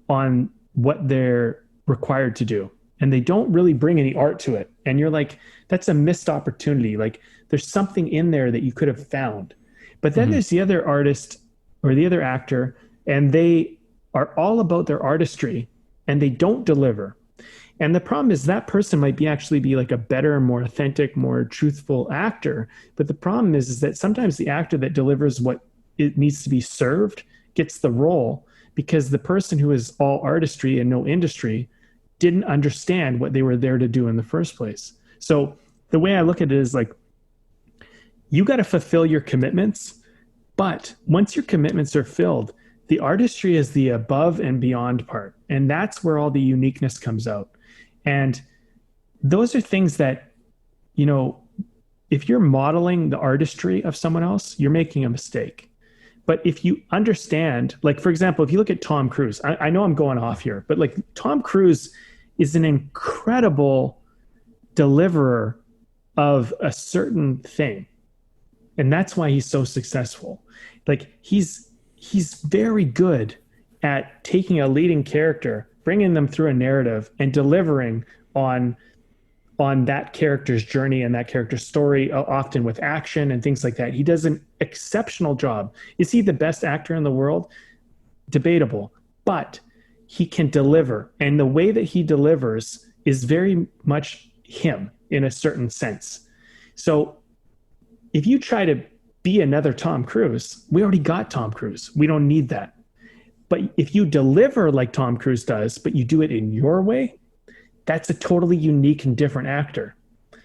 on what they're required to do, and they don't really bring any art to it. And you're like, that's a missed opportunity. Like, there's something in there that you could have found. But then there's the other artist or the other actor, and they are all about their artistry, and they don't deliver. And the problem is that person might actually be like a better, more authentic, more truthful actor. But the problem is that sometimes the actor that delivers what it needs to be served gets the role, because the person who is all artistry and no industry didn't understand what they were there to do in the first place. So the way I look at it is like, you got to fulfill your commitments, but once your commitments are filled, the artistry is the above and beyond part. And that's where all the uniqueness comes out. And those are things that, if you're modeling the artistry of someone else, you're making a mistake. But if you understand, like, for example, if you look at Tom Cruise, I know I'm going off here, but like, Tom Cruise is an incredible deliverer of a certain thing. And that's why he's so successful. Like, he's very good at taking a leading character, bringing them through a narrative, and delivering on that character's journey and that character's story, often with action and things like that. He does an exceptional job. Is he the best actor in the world? Debatable, but he can deliver. And the way that he delivers is very much him in a certain sense. So if you try to be another Tom Cruise, we already got Tom Cruise. We don't need that. But if you deliver like Tom Cruise does, but you do it in your way, that's a totally unique and different actor.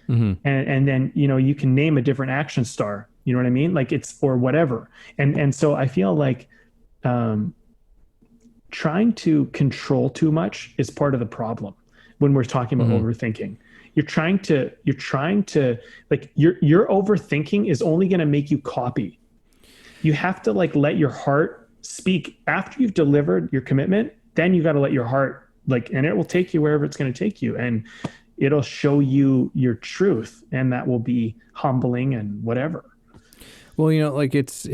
Mm-hmm. And then, you can name a different action star, you know what I mean? Like, or whatever. And so I feel like trying to control too much is part of the problem when we're talking about overthinking. You're trying to like, your overthinking is only going to make you copy. You have to let your heart speak after you've delivered your commitment. Then you got to let your heart and it will take you wherever it's going to take you. And it'll show you your truth, and that will be humbling and whatever.
Well, like it's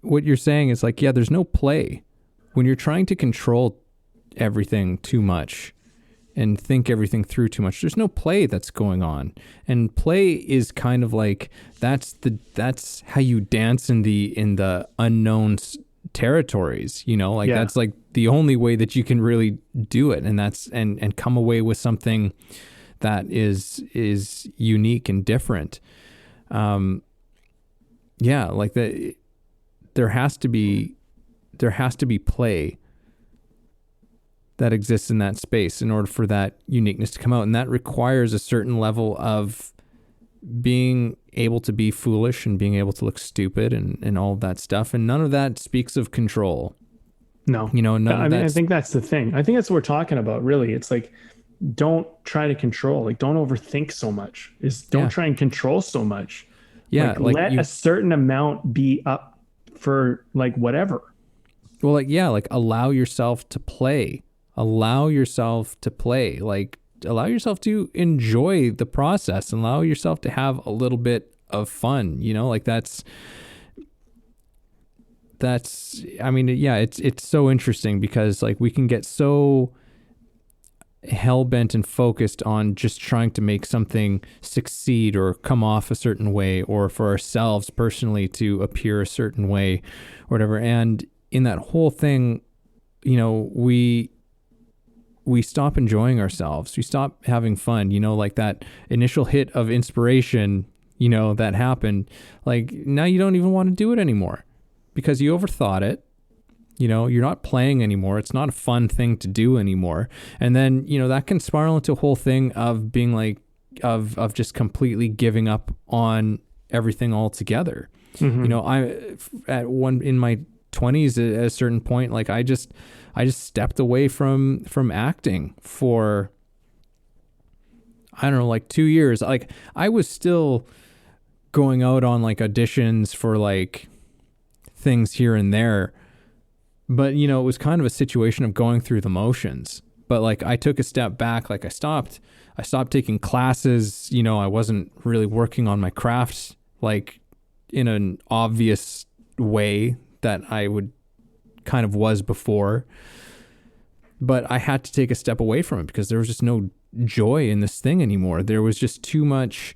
what you're saying is like, yeah, there's no play when you're trying to control everything too much and think everything through too much. There's no play that's going on, and play is kind of like that's how you dance in the unknown territories. That's like the only way that you can really do it, and that's and come away with something that is unique and different. Like that. There has to be play that exists in that space in order for that uniqueness to come out. And that requires a certain level of being able to be foolish and being able to look stupid and all of that stuff. And none of that speaks of control.
No. I think that's the thing. I think that's what we're talking about, really. It's like, don't try to control. Like, don't overthink so much. Don't try and control so much.
Yeah.
Like let a certain amount be up for like whatever.
Well, like allow yourself to play. Allow yourself to play. Like, allow yourself to enjoy the process and allow yourself to have a little bit of fun. Like that's I mean, yeah, it's so interesting because like we can get so hell-bent and focused on just trying to make something succeed or come off a certain way, or for ourselves personally to appear a certain way or whatever. And in that whole thing, we stop enjoying ourselves. We stop having fun, like that initial hit of inspiration, that happened. Like now you don't even want to do it anymore because you overthought it. You're not playing anymore. It's not a fun thing to do anymore. And then, that can spiral into a whole thing of being like, of just completely giving up on everything altogether. Mm-hmm. In my 20s at a certain point, like I just stepped away from acting for, I don't know, like 2 years. Like I was still going out on like auditions for like things here and there. But, it was kind of a situation of going through the motions. But like I took a step back, like I stopped taking classes. I wasn't really working on my craft like in an obvious way that I would kind of was before. But I had to take a step away from it because there was just no joy in this thing anymore. There was just too much.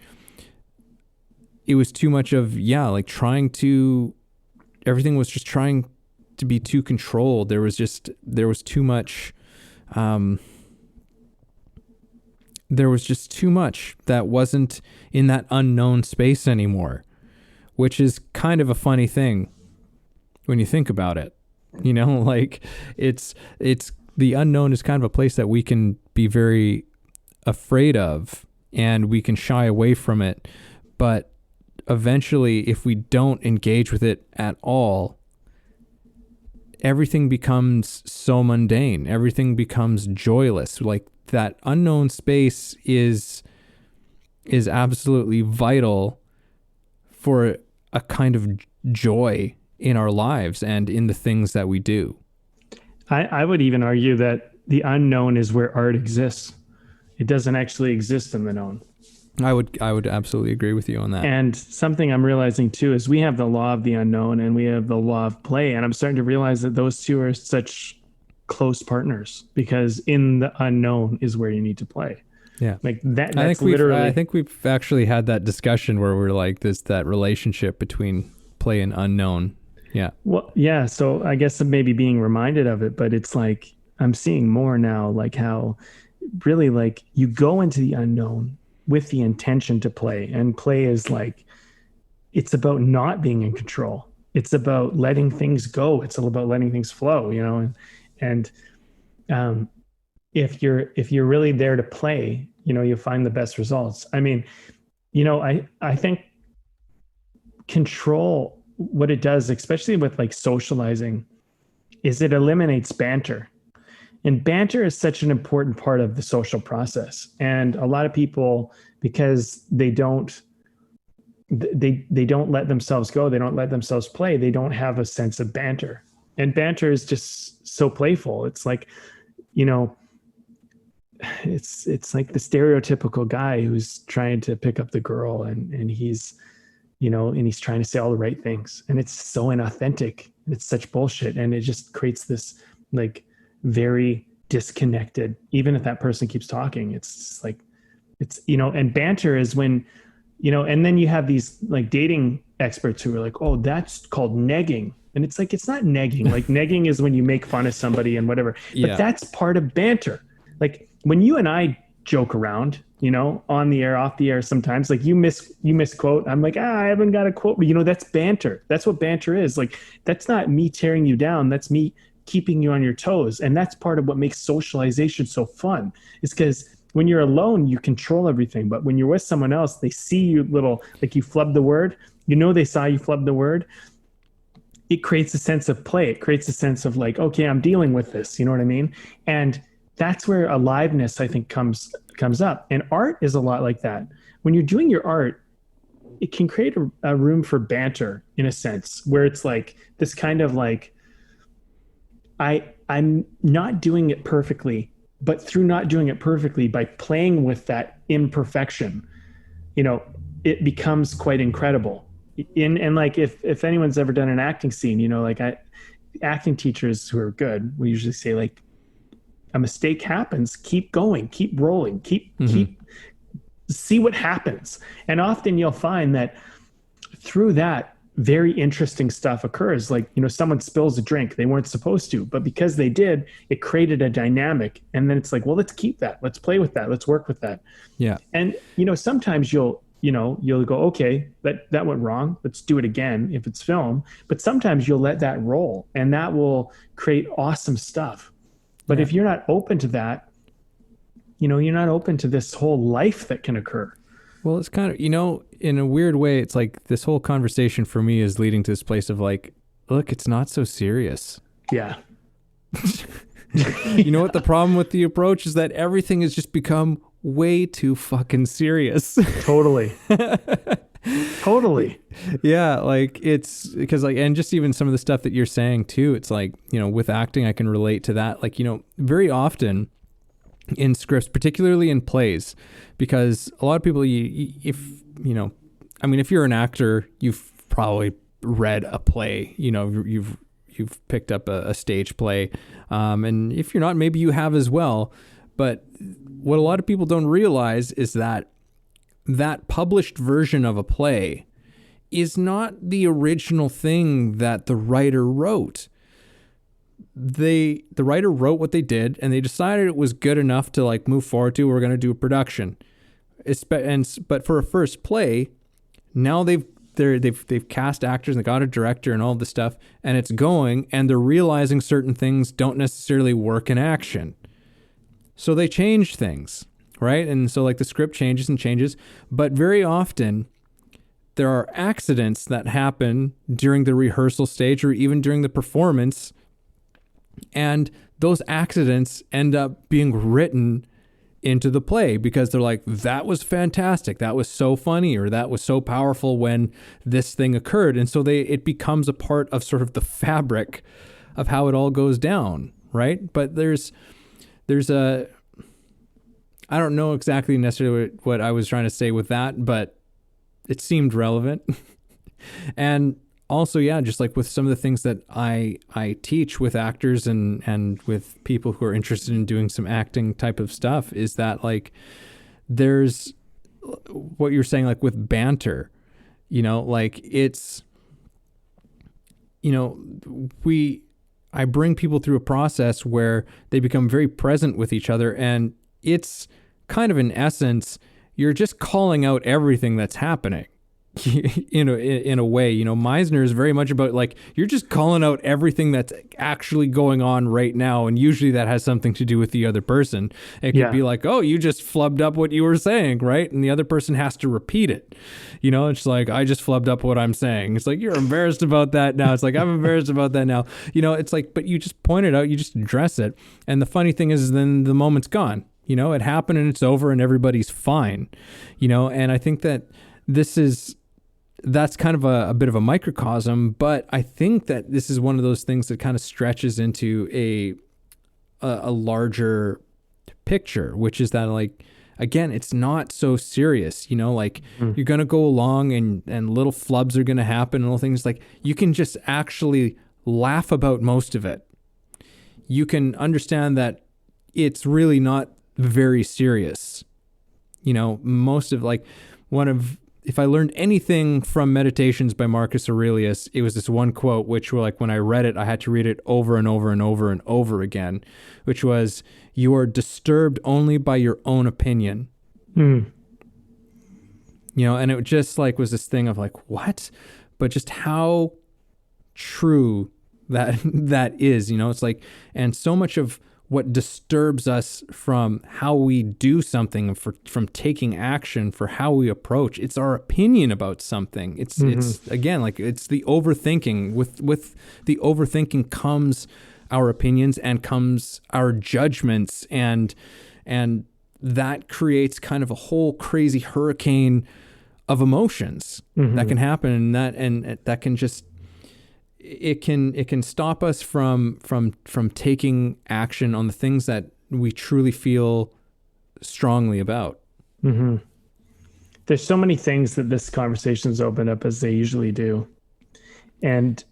It was too much of, like everything was just trying to be too controlled. There was too much, there was just too much that wasn't in that unknown space anymore, which is kind of a funny thing when you think about it. Like it's the unknown is kind of a place that we can be very afraid of and we can shy away from it. But eventually, if we don't engage with it at all, everything becomes so mundane. Everything becomes joyless. Like that unknown space is absolutely vital for a kind of joy in our lives and in the things that we do.
I would even argue that the unknown is where art exists. It doesn't actually exist in the known.
I would absolutely agree with you on that.
And something I'm realizing too is we have the law of the unknown and we have the law of play. And I'm starting to realize that those two are such close partners because in the unknown is where you need to play.
Yeah.
Like that. I
think we've actually had that discussion where we're like that relationship between play and unknown. Yeah.
Well, yeah. So I guess I'm maybe being reminded of it, but it's like, I'm seeing more now, like how really like you go into the unknown with the intention to play, and play is like, it's about not being in control. It's about letting things go. It's all about letting things flow, and if you're really there to play, you'll find the best results. I mean, I think control, what it does, especially with like socializing, is it eliminates banter. And banter is such an important part of the social process. And a lot of people, because they don't let themselves go, they don't let themselves play, they don't have a sense of banter. And banter is just so playful. It's like, it's like the stereotypical guy who's trying to pick up the girl, and he's, and he's trying to say all the right things, and it's so inauthentic, and it's such bullshit, and it just creates this like very disconnected, even if that person keeps talking, it's just like, it's, and banter is when, and then you have these like dating experts who are like, oh, that's called negging. And it's like, it's not negging. Like negging is when you make fun of somebody and whatever, but that's part of banter. Like when you and I joke around, on the air, off the air, sometimes like you misquote. I'm like, I haven't got a quote. That's banter. That's what banter is. Like, that's not me tearing you down. That's me keeping you on your toes. And that's part of what makes socialization so fun, is because when you're alone, you control everything. But when you're with someone else, they see you like you flubbed the word, they saw you flub the word. It creates a sense of play. It creates a sense of like, okay, I'm dealing with this. You know what I mean? And that's where aliveness, I think, comes up. And art is a lot like that. When you're doing your art, it can create a room for banter in a sense, where it's like this kind of like, I'm not doing it perfectly, but through not doing it perfectly, by playing with that imperfection, it becomes quite incredible. And like, if anyone's ever done an acting scene, like acting teachers who are good, we usually say like, a mistake happens, keep going, keep rolling, keep see what happens. And often you'll find that through that, very interesting stuff occurs. Like, someone spills a drink they weren't supposed to, but because they did, it created a dynamic. And then it's like, well, let's keep that. Let's play with that. Let's work with that. Yeah. And, sometimes you'll go, okay, that went wrong. Let's do it again if it's film. But sometimes you'll let that roll, and that will create awesome stuff. But if you're not open to that, you're not open to this whole life that can occur.
Well, it's kind of, in a weird way, it's like this whole conversation for me is leading to this place of like, look, it's not so serious.
Yeah.
You know what the problem with the approach is? That everything has just become way too fucking serious.
Totally. Totally.
Yeah, like it's because like, and just even some of the stuff that you're saying too, it's like, with acting, I can relate to that. Like, very often in scripts, particularly in plays, because a lot of people, if you're an actor, you've probably read a play, you've picked up a stage play. And if you're not, maybe you have as well. But what a lot of people don't realize is that published version of a play is not the original thing that the writer wrote. The writer wrote what they did, and they decided it was good enough to like move forward to, we're going to do a production. But for a first play, now they've cast actors and they got a director and all this stuff, and it's going, and they're realizing certain things don't necessarily work in action. So they change things. Right. And so like the script changes, but very often there are accidents that happen during the rehearsal stage or even during the performance. And those accidents end up being written into the play because they're like, that was fantastic. That was so funny, or that was so powerful when this thing occurred. And so it becomes a part of sort of the fabric of how it all goes down. Right. But there's I don't know exactly necessarily what I was trying to say with that, but it seemed relevant. And also, yeah, just like with some of the things that I teach with actors and with people who are interested in doing some acting type of stuff, is that like there's what you're saying, like with banter, like it's, I bring people through a process where they become very present with each other, and it's kind of in essence, you're just calling out everything that's happening. In a way, Meisner is very much about like, you're just calling out everything that's actually going on right now. And usually that has something to do with the other person. It could be like, oh, you just flubbed up what you were saying, right? And the other person has to repeat it. It's like, I just flubbed up what I'm saying. It's like, you're embarrassed about that now. It's like, I'm embarrassed about that now. It's like, but you just point it out, you just address it. And the funny thing is then the moment's gone. It happened and it's over and everybody's fine. And I think that that's kind of a bit of a microcosm, but I think that this is one of those things that kind of stretches into a larger picture, which is that like, again, it's not so serious, like you're going to go along and little flubs are going to happen and little things, like you can just actually laugh about most of it. You can understand that it's really not very serious. Most of if I learned anything from Meditations by Marcus Aurelius, it was this one quote, which when I read it, I had to read it over and over and over and over again, which was, "You are disturbed only by your own opinion." And it just was this thing of what? But just how true that is, it's and so much of what disturbs us from how we do something, from taking action, for how we approach, it's our opinion about something. It's again, it's the overthinking. With the overthinking comes our opinions and comes our judgments, and that creates kind of a whole crazy hurricane of emotions that can happen, and that can just, it can stop us from taking action on the things that we truly feel strongly about.
There's so many things that this conversation's opened up, as they usually do, and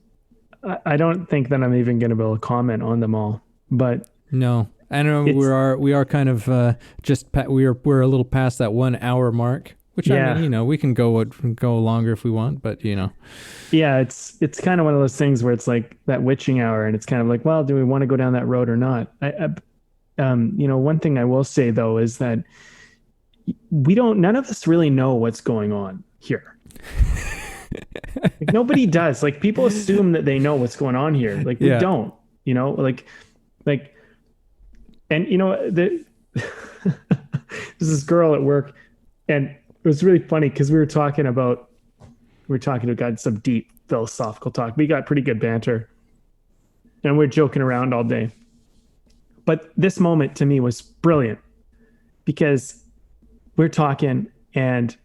I don't think that I'm even going to be able to comment on them all. But
no, I know we are kind of we're a little past that 1 hour mark. Which, I mean, we can go longer if we want, but
Yeah, it's kind of one of those things where it's like that witching hour, and it's kind of like, well, do we want to go down that road or not? One thing I will say though is that none of us really know what's going on here. Nobody does. People assume that they know what's going on here. We don't. And there's this girl at work, and it was really funny because we were talking about got some deep philosophical talk. We got pretty good banter, and we're joking around all day. But this moment to me was brilliant because we're talking, and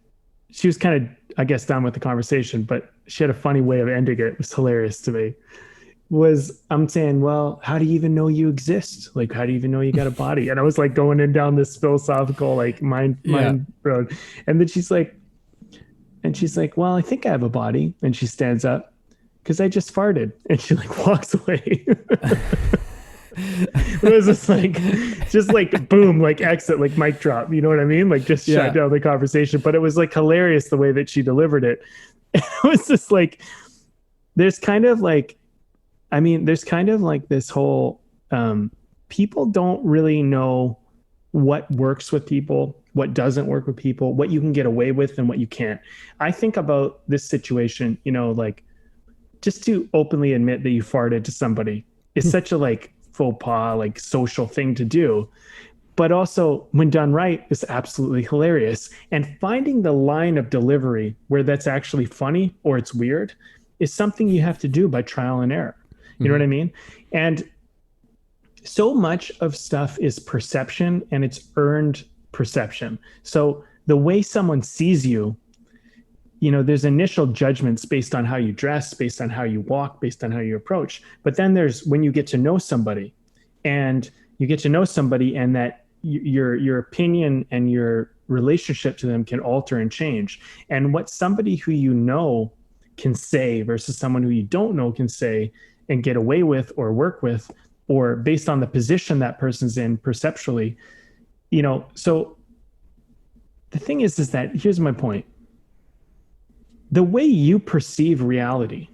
she was kind of, I guess, done with the conversation, but she had a funny way of ending it. It was hilarious to me. I'm saying, well, how do you even know you exist? How do you even know you got a body? And I was going in down this philosophical, mind road. And then she's like, well, I think I have a body. And she stands up because I just farted. And she walks away. It was just boom, exit, mic drop. You know what I mean? Shut down the conversation. But it was hilarious the way that she delivered it. And it was just there's kind of this whole, people don't really know what works with people, what doesn't work with people, what you can get away with and what you can't. I think about this situation, just to openly admit that you farted to somebody is such a faux pas, social thing to do. But also when done right, it's absolutely hilarious. And finding the line of delivery where that's actually funny or it's weird is something you have to do by trial and error. You know what I mean? And so much of stuff is perception, and it's earned perception. So the way someone sees you, there's initial judgments based on how you dress, based on how you walk, based on how you approach. But then there's when you get to know somebody, and that your opinion and your relationship to them can alter and change. And what somebody who can say versus someone who you don't know can say and get away with or work with, or based on the position that person's in perceptually, so the thing is that here's my point. The way you perceive reality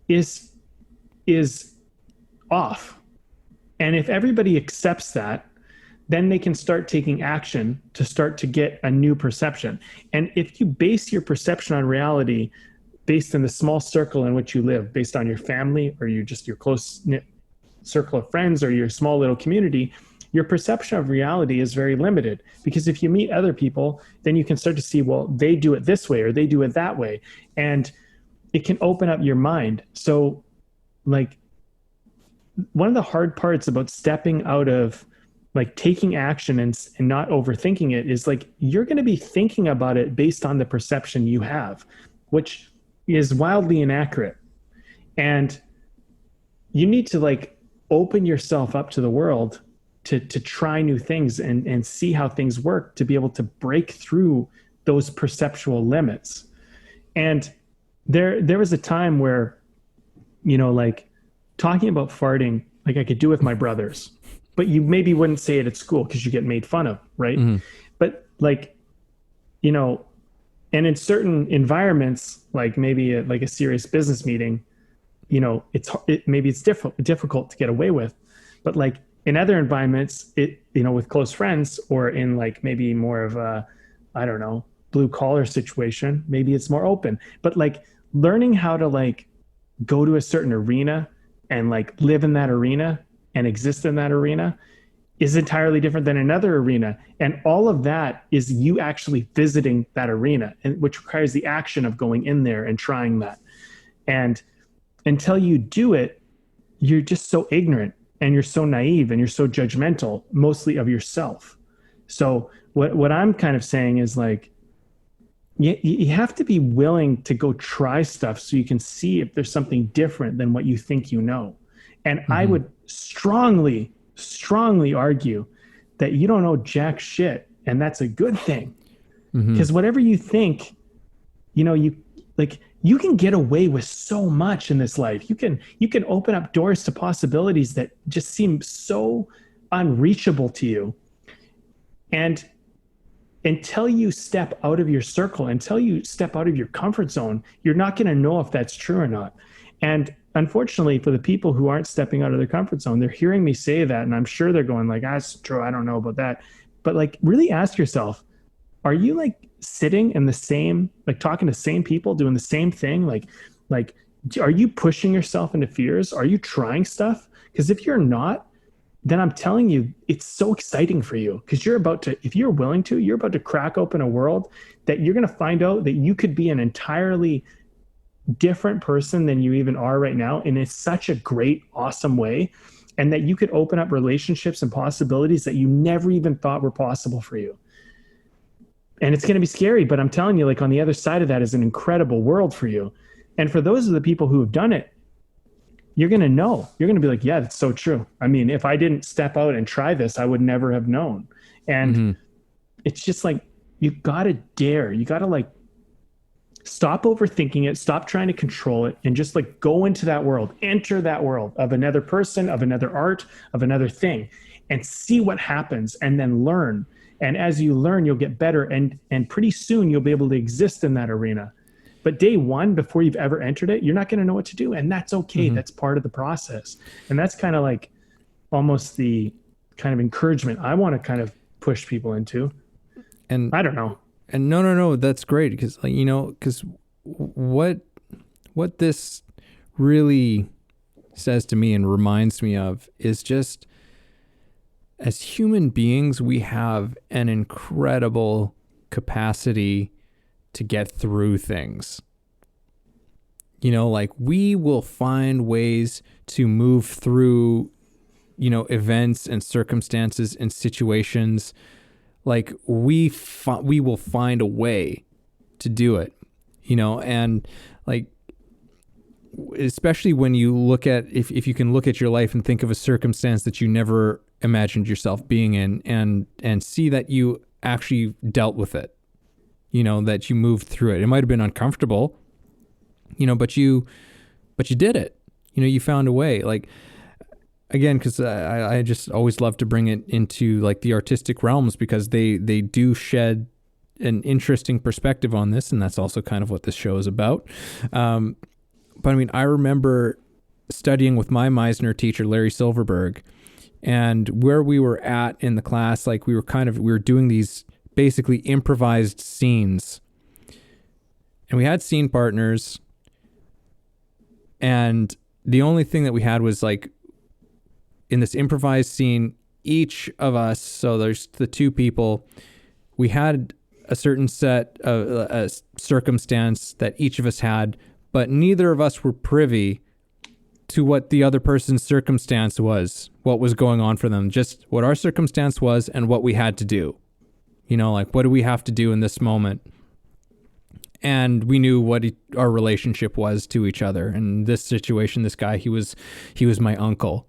is off. And if everybody accepts that, then they can start taking action to start to get a new perception. And if you base your perception on reality based in the small circle in which you live, based on your family or your close-knit circle of friends or your small little community, your perception of reality is very limited. Because if you meet other people, then you can start to see, well, they do it this way or they do it that way. And it can open up your mind. So one of the hard parts about stepping out of taking action and not overthinking it is you're going to be thinking about it based on the perception you have, which is wildly inaccurate. And you need to open yourself up to the world to try new things and see how things work, to be able to break through those perceptual limits. And there was a time where, you know, like talking about farting, like I could do with my brothers, but you maybe wouldn't say it at school because you get made fun of, right? Mm-hmm. But like, you know, and in certain environments, like maybe like a serious business meeting, you know, maybe it's difficult to get away with, but like in other environments, you know, with close friends or in like maybe more of a, I don't know, blue collar situation, maybe it's more open. But like learning how to like go to a certain arena and like live in that arena and exist in that arena is entirely different than another arena. And all of that is you actually visiting that arena, and which requires the action of going in there and trying that. And until you do it, you're just so ignorant and you're so naive and you're so judgmental, mostly of yourself. So what I'm kind of saying is like, you have to be willing to go try stuff so you can see if there's something different than what you think you know. And I would strongly argue that you don't know jack shit, and that's a good thing. Because whatever you think, you know, you can get away with so much in this life. You can open up doors to possibilities that just seem so unreachable to you. And until you step out of your circle, until you step out of your comfort zone, you're not going to know if that's true or not. And unfortunately, for the people who aren't stepping out of their comfort zone, they're hearing me say that, and I'm sure they're going like, that's true, I don't know about that. But like, really ask yourself, are you like sitting in the same, like talking to the same people, doing the same thing? Like, are you pushing yourself into fears? Are you trying stuff? Because if you're not, then I'm telling you, it's so exciting for you, because you're about to, if you're willing to, you're about to crack open a world that you're going to find out that you could be an entirely different person than you even are right now. And it's such a great, awesome way. And that you could open up relationships and possibilities that you never even thought were possible for you. And it's going to be scary, but I'm telling you, like on the other side of that is an incredible world for you. And for those of the people who have done it, you're going to know. You're going to be like, yeah, that's so true. I mean, if I didn't step out and try this, I would never have known. And it's just like, you got to dare. You got to like stop overthinking it, stop trying to control it, and just like go into that world, enter that world of another person, of another art, of another thing, and see what happens, and then learn. And as you learn, you'll get better. And pretty soon you'll be able to exist in that arena. But day one, before you've ever entered it, you're not going to know what to do. And that's okay. That's part of the process. And that's kind of like almost the kind of encouragement I want to kind of push people into. And I don't know.
And no, that's great. Because, like, you know, because what this really says to me and reminds me of is just, as human beings, we have an incredible capacity to get through things. You know, like we will find ways to move through, you know, events and circumstances and situations. Like we will find a way to do it, you know, and like, especially when you look at, if you can look at your life and think of a circumstance that you never imagined yourself being in, and see that you actually dealt with it, you know, that you moved through it. It might have been uncomfortable, you know, but you did it, you know, you found a way. Like, again, because I just always love to bring it into like the artistic realms, because they do shed an interesting perspective on this. And that's also kind of what this show is about. But I mean, I remember studying with my Meisner teacher, Larry Silverberg, and where we were at in the class, like we were doing these basically improvised scenes, and we had scene partners, and the only thing that we had was like, in this improvised scene, each of us, so there's the two people, we had a certain set of a circumstance that each of us had, but neither of us were privy to what the other person's circumstance was, what was going on for them, just what our circumstance was and what we had to do. You know, like, what do we have to do in this moment? And we knew what our relationship was to each other. In this situation, this guy, he was my uncle,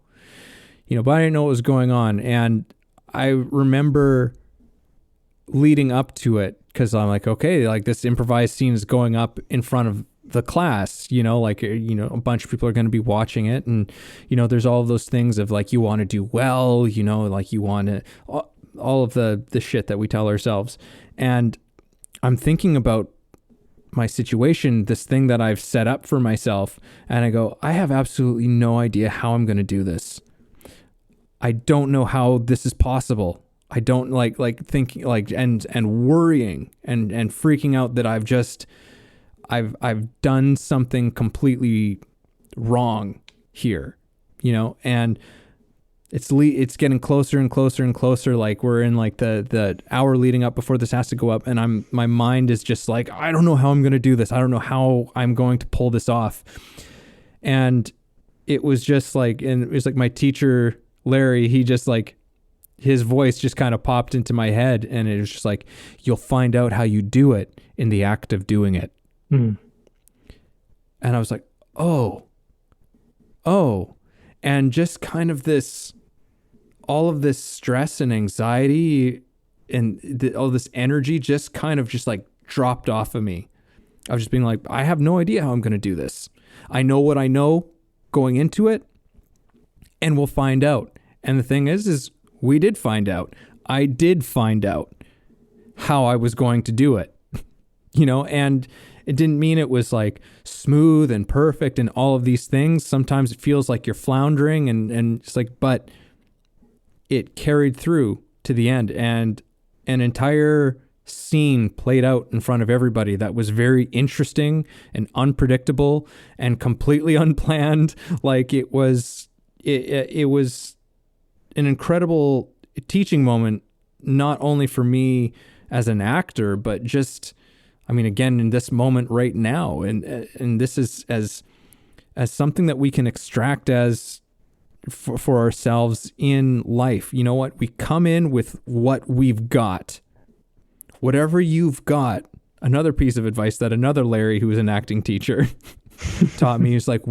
but I didn't know what was going on. And I remember leading up to it, because I'm like, okay, like this improvised scene is going up in front of the class, a bunch of people are going to be watching it. And, there's all of those things of like, you want to do well, like you want to, all of the shit that we tell ourselves. And I'm thinking about my situation, this thing that I've set up for myself. And I go, I have absolutely no idea how I'm going to do this. I don't know how this is possible. I don't like thinking and worrying and freaking out that I've done something completely wrong here, and it's getting closer and closer and closer. Like we're in like the hour leading up before this has to go up, and my mind is just like, I don't know how I'm going to do this. I don't know how I'm going to pull this off. And it was just like, and it was like my teacher, Larry, he just like, his voice just kind of popped into my head, and it was just like, you'll find out how you do it in the act of doing it. And I was like, oh, and just kind of all of this stress and anxiety and all this energy just kind of just like dropped off of me. I was just being like, I have no idea how I'm going to do this. I know what I know going into it, and we'll find out. And the thing is we did find out. I did find out how I was going to do it, and it didn't mean it was like smooth and perfect and all of these things. Sometimes it feels like you're floundering and it's like, but it carried through to the end, and an entire scene played out in front of everybody that was very interesting and unpredictable and completely unplanned. Like it was an incredible teaching moment, not only for me as an actor, but just, again, in this moment right now. And this is as something that we can extract as for ourselves in life. You know what? We come in with what we've got. Whatever you've got. Another piece of advice that another Larry, who was an acting teacher, taught me was like,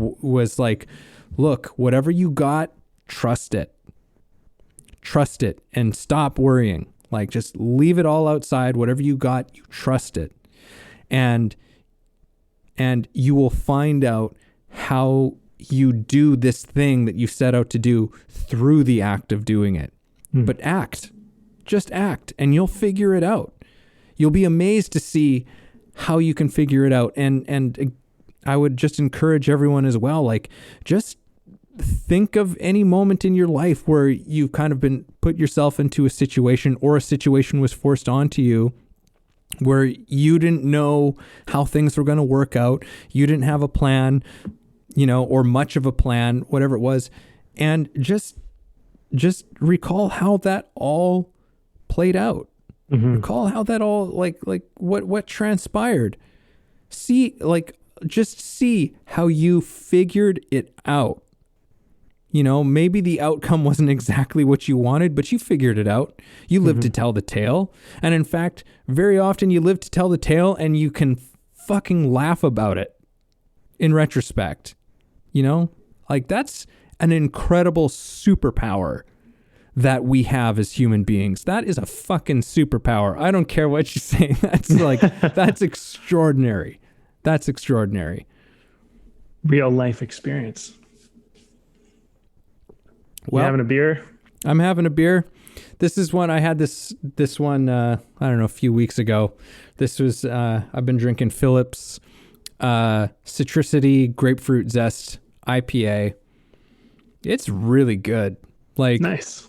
look, whatever you got, trust it. Trust it and stop worrying. Like, just leave it all outside. Whatever you got, you trust it. And you will find out how you do this thing that you set out to do through the act of doing it. But just act, and you'll figure it out. You'll be amazed to see how you can figure it out. And I would just encourage everyone as well, like, just think of any moment in your life where you've kind of been put yourself into a situation, or a situation was forced onto you where you didn't know how things were going to work out. You didn't have a plan, or much of a plan, whatever it was. And just recall how that all played out. Recall how that all, like what transpired. Just see how you figured it out. Maybe the outcome wasn't exactly what you wanted, but you figured it out. You lived to tell the tale. And in fact, very often you live to tell the tale and you can fucking laugh about it in retrospect. That's an incredible superpower that we have as human beings. That is a fucking superpower. I don't care what you say. That's extraordinary. That's extraordinary.
Real life experience.
Well,
you having a beer?
I'm having a beer. This is one I had this one, I don't know, a few weeks ago. This was, I've been drinking Phillips Citricity Grapefruit Zest IPA. It's really good.
Nice.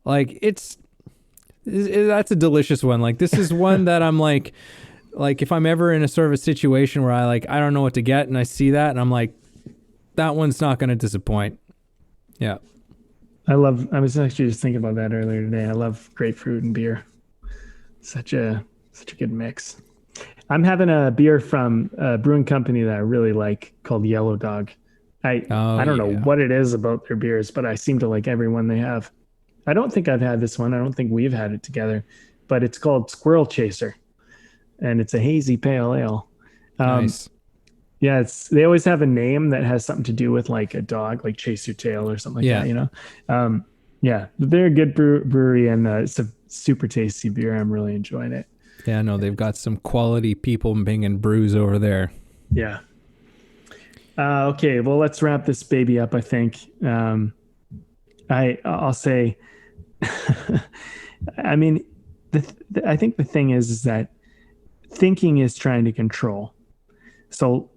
That's a delicious one. This is one that I'm like if I'm ever in a sort of a situation where I don't know what to get, and I see that and I'm like, that one's not going to disappoint. Yeah.
I was actually just thinking about that earlier today. I love grapefruit and beer. Such a good mix. I'm having a beer from a brewing company that I really like called Yellow Dog. I don't know what it is about their beers, but I seem to like every one they have. I don't think I've had this one. I don't think we've had it together, but it's called Squirrel Chaser, and it's a hazy pale ale.
Nice.
Yeah, they always have a name that has something to do with like a dog, like Chase Your Tail or something like
Yeah.
that, you know? Yeah, they're a good brewery, and it's a super tasty beer. I'm really enjoying it.
Yeah, no, they've got some quality people banging brews over there.
Yeah. Okay, well, let's wrap this baby up, I think. I'll say, I mean, I think the thing is that thinking is trying to control. So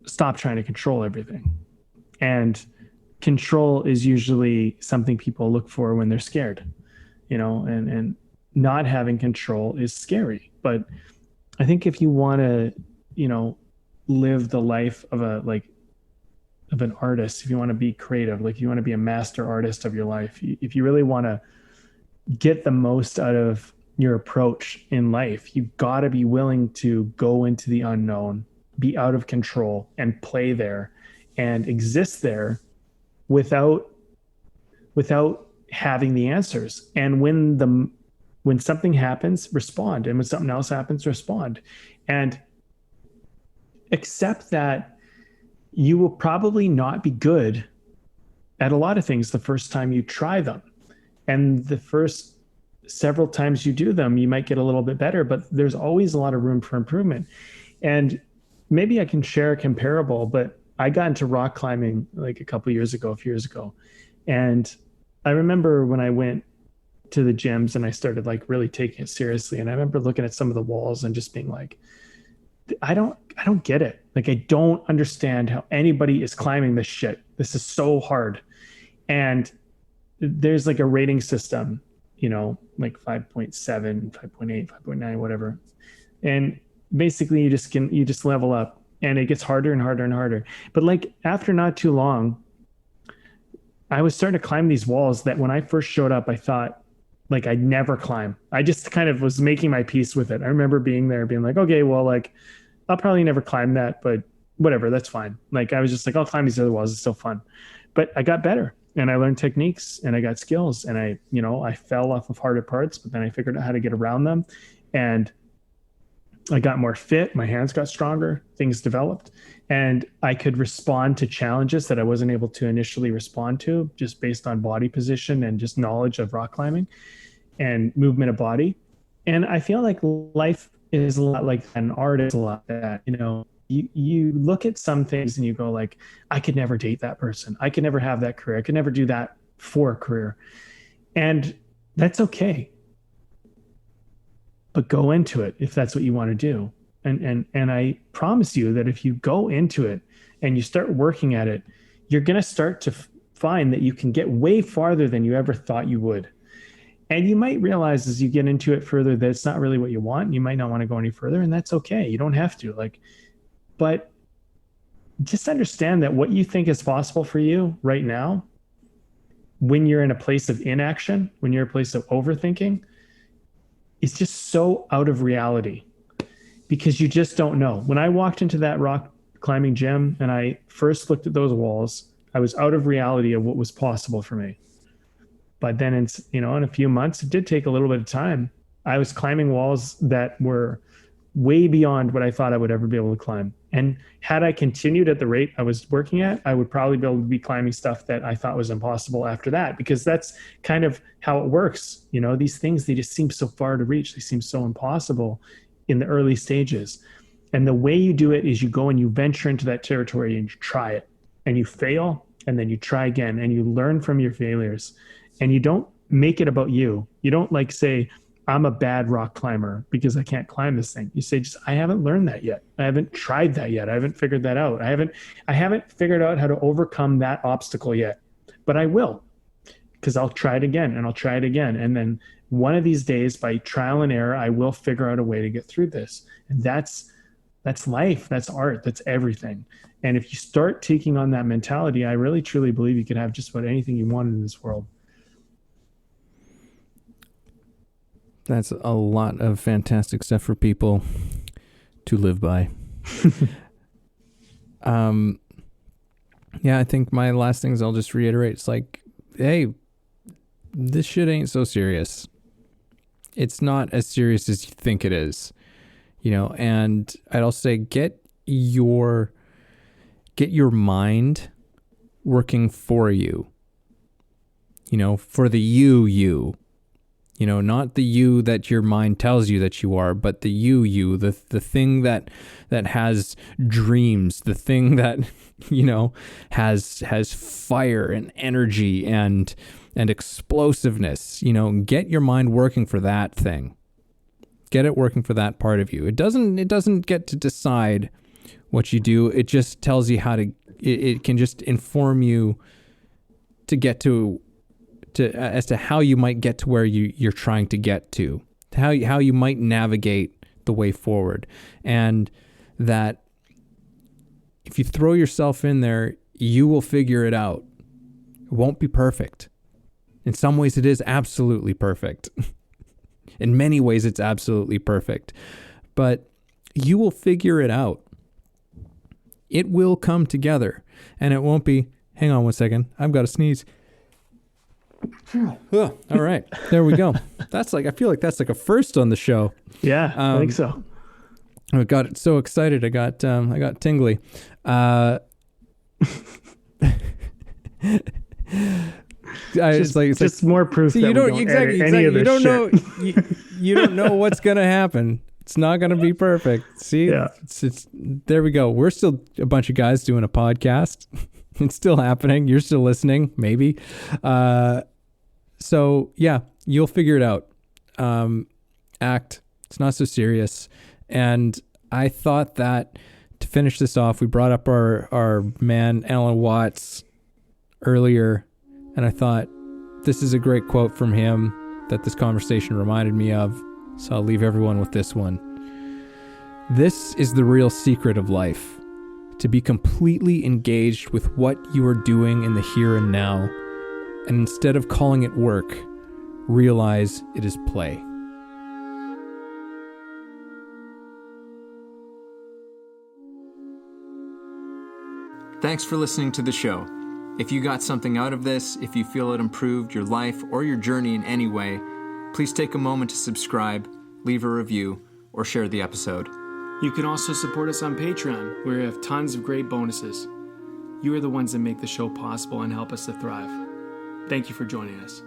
stop trying to control everything. And control is usually something people look for when they're scared, and not having control is scary. But I think if you want to, live the life of an artist, if you want to be creative, like you want to be a master artist of your life, if you really want to get the most out of your approach in life, you've got to be willing to go into the unknown, be out of control, and play there and exist there without having the answers. And when something happens, respond. And when something else happens, respond. And accept that you will probably not be good at a lot of things the first time you try them. And the first several times you do them, you might get a little bit better, but there's always a lot of room for improvement. And maybe I can share a comparable, but I got into rock climbing like a few years ago. And I remember when I went to the gyms and I started like really taking it seriously. And I remember looking at some of the walls and just being like, I don't get it. Like, I don't understand how anybody is climbing this shit. This is so hard. And there's like a rating system, like 5.7, 5.8, 5.9, whatever. And basically you just level up, and it gets harder and harder and harder. But like after not too long, I was starting to climb these walls that when I first showed up, I thought like I'd never climb. I just kind of was making my peace with it. I remember being there being like, okay, well, like I'll probably never climb that, but whatever, that's fine. Like I was just like, I'll climb these other walls. It's still fun. But I got better, and I learned techniques, and I got skills, and I fell off of harder parts, but then I figured out how to get around them, and I got more fit. My hands got stronger. Things developed, and I could respond to challenges that I wasn't able to initially respond to just based on body position and just knowledge of rock climbing and movement of body. And I feel like life is a lot like an art is a lot that, you look at some things and you go like, I could never date that person. I could never have that career. I could never do that for a career. And that's okay. But go into it if that's what you want to do. And I promise you that if you go into it and you start working at it, you're going to start to find that you can get way farther than you ever thought you would. And you might realize as you get into it further that it's not really what you want. You might not want to go any further, and that's okay. You don't have to. But just understand that what you think is possible for you right now, when you're in a place of inaction, when you're in a place of overthinking, is just so out of reality because you just don't know. When I walked into that rock climbing gym and I first looked at those walls, I was out of reality of what was possible for me. But then in a few months, it did take a little bit of time. I was climbing walls that were way beyond what I thought I would ever be able to climb. And had I continued at the rate I was working at, I would probably be able to be climbing stuff that I thought was impossible after that, because that's kind of how it works. These things, they just seem so far to reach. They seem so impossible in the early stages. And the way you do it is you go and you venture into that territory and you try it, and you fail, and then you try again, and you learn from your failures. And you don't make it about you. You don't say, I'm a bad rock climber because I can't climb this thing. You say, I haven't learned that yet. I haven't tried that yet. I haven't figured that out. I haven't figured out how to overcome that obstacle yet, but I will, because I'll try it again and I'll try it again. And then one of these days, by trial and error, I will figure out a way to get through this. And that's life. That's art. That's everything. And if you start taking on that mentality, I really, truly believe you could have just about anything you want in this world.
That's a lot of fantastic stuff for people to live by. Yeah, I think my last things I'll just reiterate. It's like, hey, this shit ain't so serious. It's not as serious as you think it is, and I'd also say get your get your mind working for you. For the you. Not the you that your mind tells you that you are, but the you, the thing that has dreams, the thing that, has fire and energy and explosiveness. Get your mind working for that thing. Get it working for that part of you. It doesn't get to decide what you do. It just tells you how to, it can just inform you to get to as to how you might get to where you're trying to get to, how you might navigate the way forward. And that if you throw yourself in there, you will figure it out. It won't be perfect. In some ways it is absolutely perfect. In many ways it's absolutely perfect. But you will figure it out. It will come together. And it won't be, hang on one second, I've got to sneeze. All right, there we go. I feel like that's like a first on the show.
Yeah, I think so.
I got so excited. I got tingly.
Just more proof that
you don't
we don't edit
exactly.
any of
You
this
don't
shit.
know. You don't know what's gonna happen. It's not gonna be perfect. See,
Yeah.
It's there we go. We're still a bunch of guys doing a podcast. It's still happening. You're still listening, maybe. So yeah, you'll figure it out. Act. It's not so serious. And I thought that to finish this off, we brought up our man Alan Watts earlier, and I thought this is a great quote from him that this conversation reminded me of. So I'll leave everyone with this one. This is the real secret of life. To be completely engaged with what you are doing in the here and now, and instead of calling it work, realize it is play.
Thanks for listening to the show. If you got something out of this, if you feel it improved your life or your journey in any way, please take a moment to subscribe, leave a review, or share the episode.
You can also support us on Patreon, where we have tons of great bonuses. You are the ones that make the show possible and help us to thrive. Thank you for joining us.